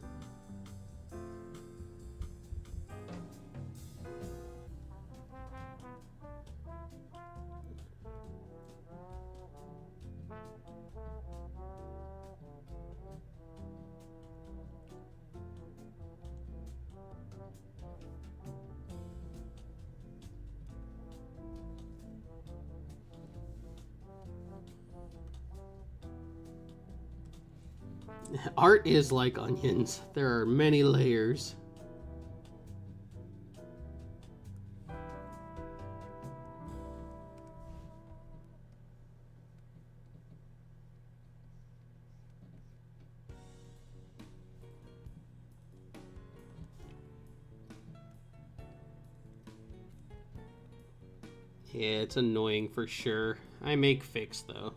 Art is like onions. There are many layers. Yeah, it's annoying for sure. I make fix though.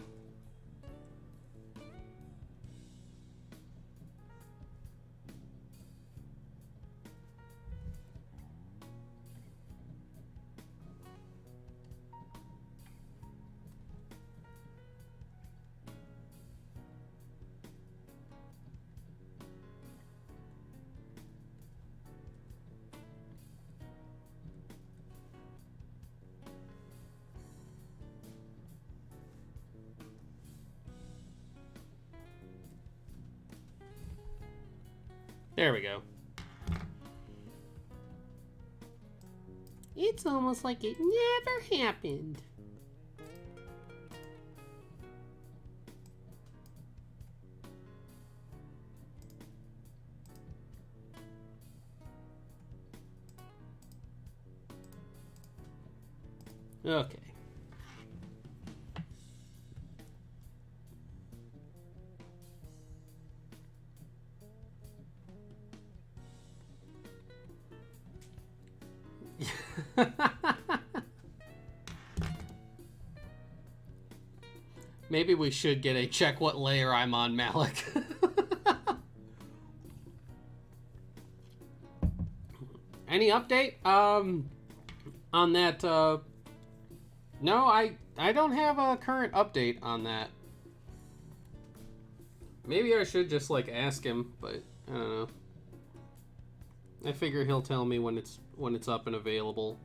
There we go. It's almost like it never happened. Okay. Maybe we should get a check what layer I'm on, Malik. Any update? On that, no, I don't have a current update on that. Maybe I should just, like, ask him, but I don't know. I figure he'll tell me when it's up and available.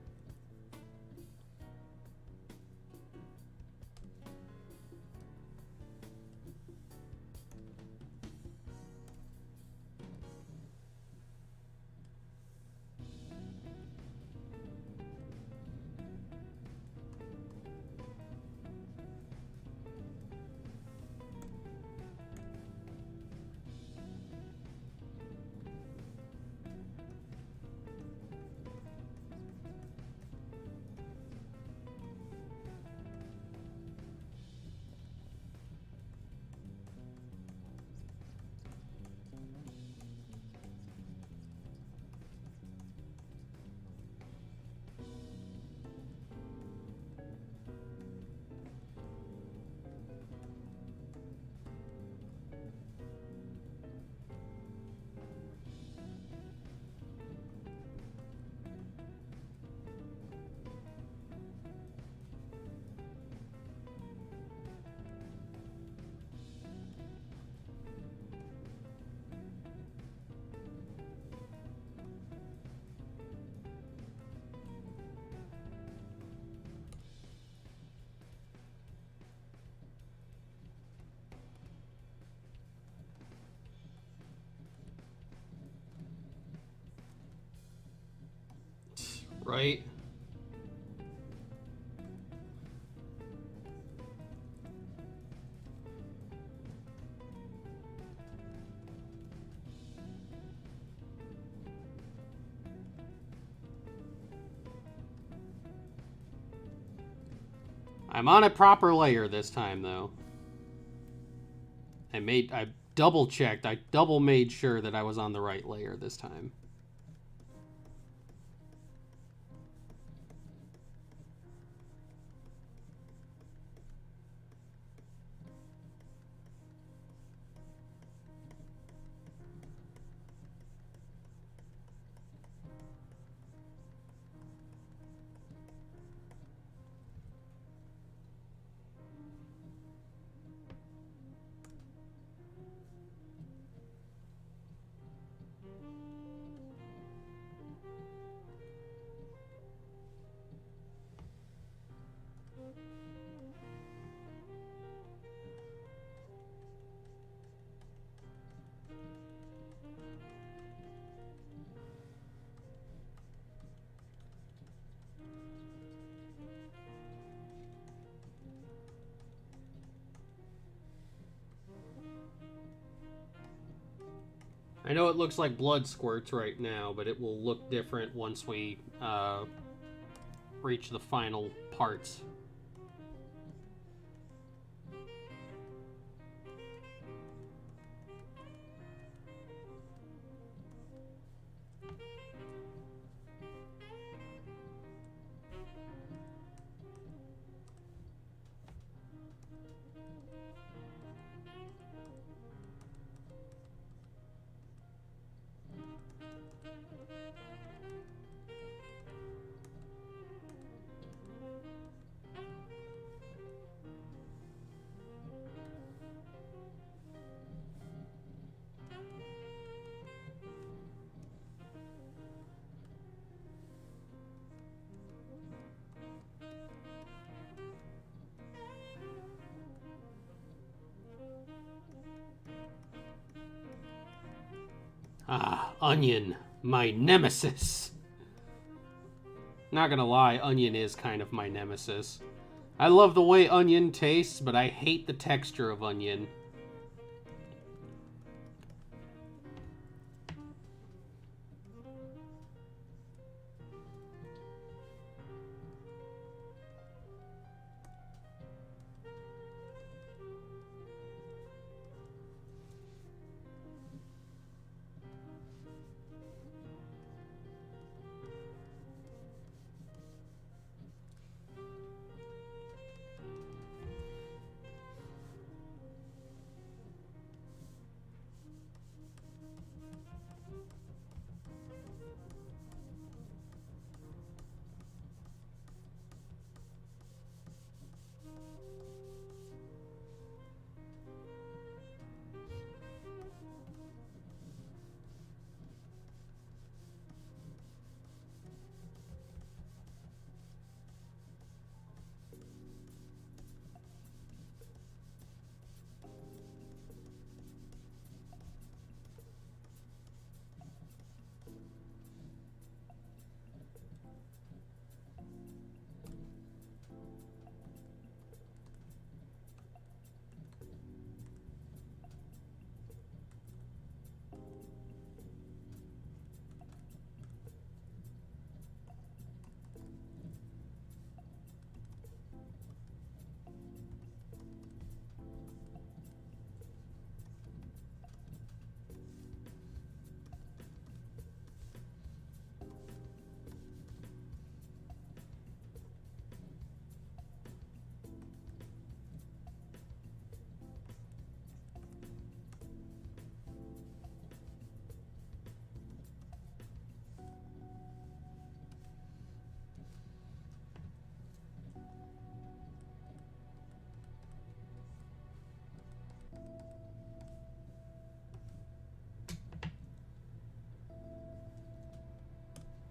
Right? I'm on a proper layer this time, though. I double checked. I double made sure that I was on the right layer this time. I know it looks like blood squirts right now, but it will look different once we reach the final parts. Ah, onion, my nemesis. Not gonna lie, onion is kind of my nemesis. I love the way onion tastes, but I hate the texture of onion.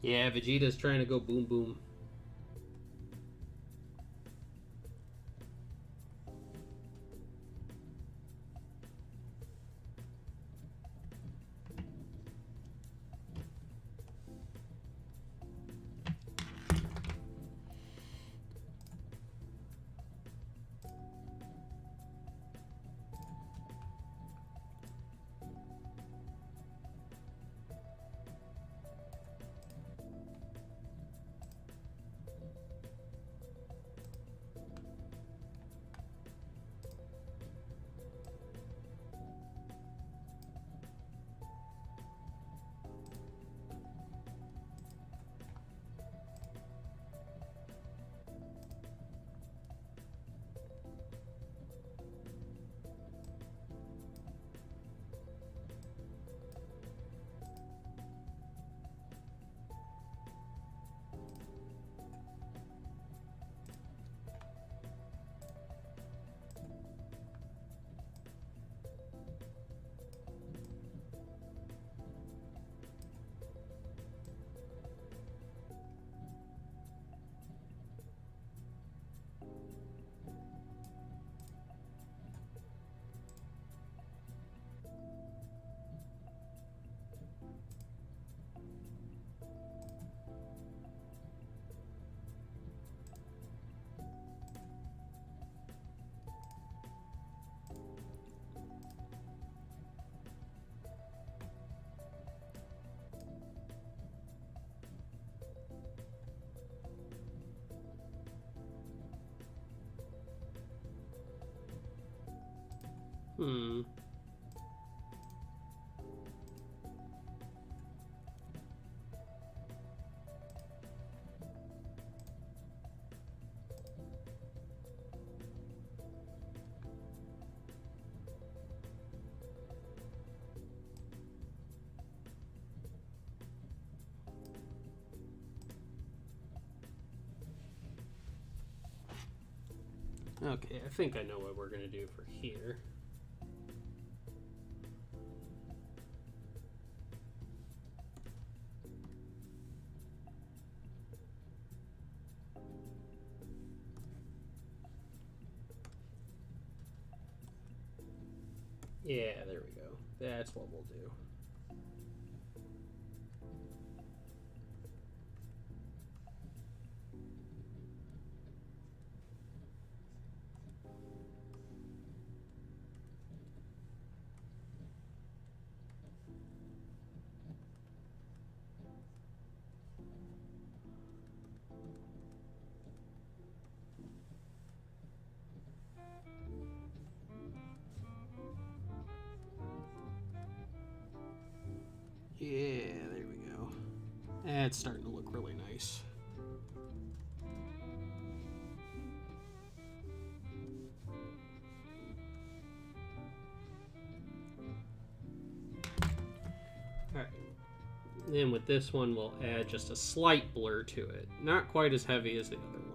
Yeah, Vegeta's trying to go boom boom. Hmm. Okay, I think I know what we're going to do for here. Yeah, there we go. That's what we'll do. Yeah, there we go. That's starting to look really nice. Alright. Then with this one, we'll add just a slight blur to it. Not quite as heavy as the other one.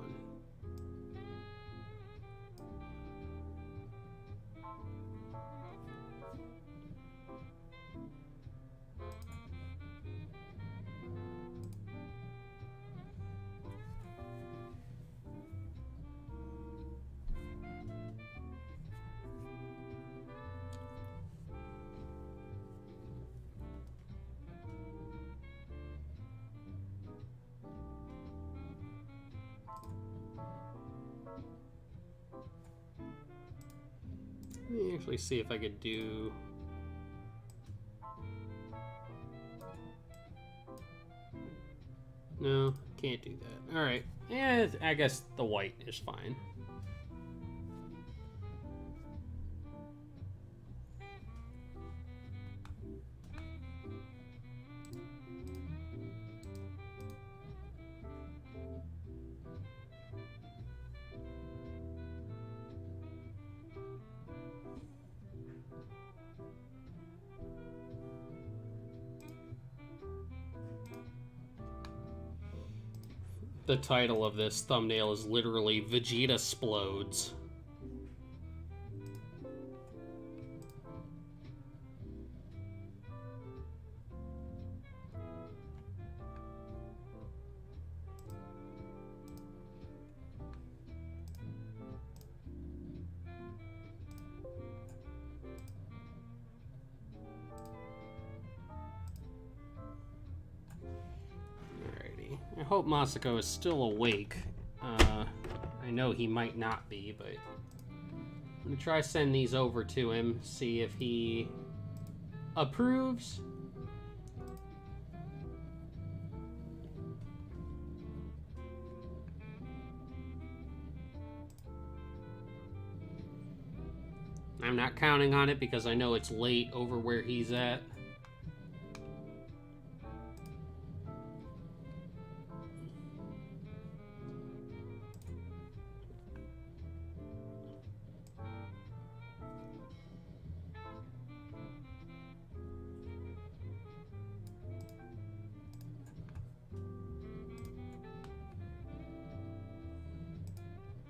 Let me actually see if I could do... No, can't do that. Alright. Yeah, I guess the white is fine. The title of this thumbnail is literally Vegeta Splodes. I hope Masako is still awake. I know he might not be, but I'm gonna try send these over to him, see if he approves. I'm not counting on it because I know it's late over where he's at.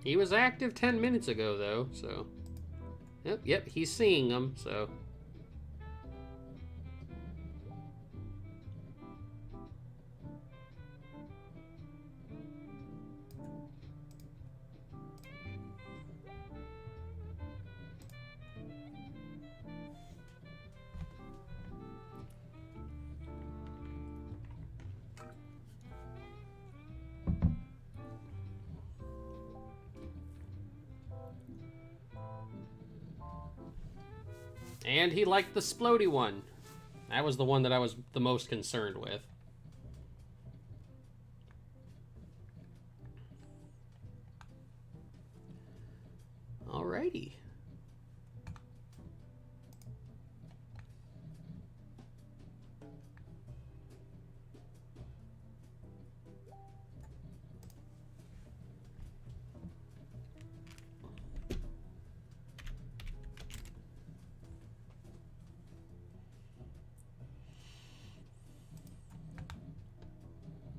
He was active 10 minutes ago, though, so... Yep, he's seeing them, so... And he liked the Splody one. That was the one that I was the most concerned with. Alrighty.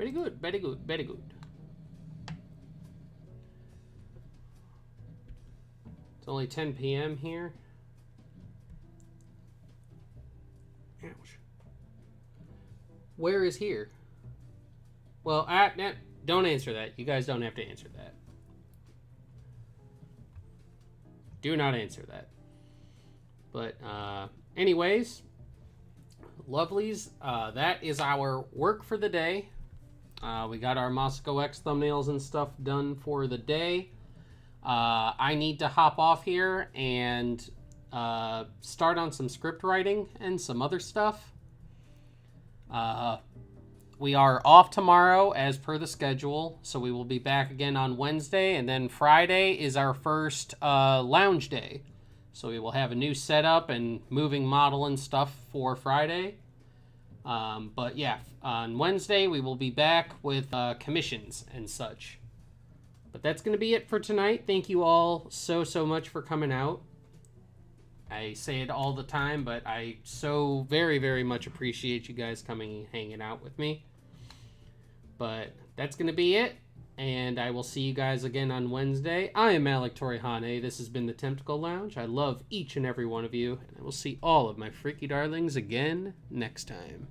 Very good, very good, very good. It's only 10 p.m. here. Ouch. Where is here? Well, don't answer that. You guys don't have to answer that. Do not answer that. But, anyways, lovelies, that is our work for the day. We got our MasakoX thumbnails and stuff done for the day. I need to hop off here and start on some script writing and some other stuff. We are off tomorrow as per the schedule, so we will be back again on Wednesday, and then Friday is our first lounge day. So we will have a new setup and moving model and stuff for Friday. But yeah, on Wednesday we will be back with commissions and such. But that's going to be it for tonight. Thank you all so much for coming out. I say it all the time, but I so very much appreciate you guys coming and hanging out with me. But that's going to be it, and I will see you guys again on Wednesday. I am Alec Torihane. This has been the Tentacle Lounge. I love each and every one of you, and I will see all of my freaky darlings again next time.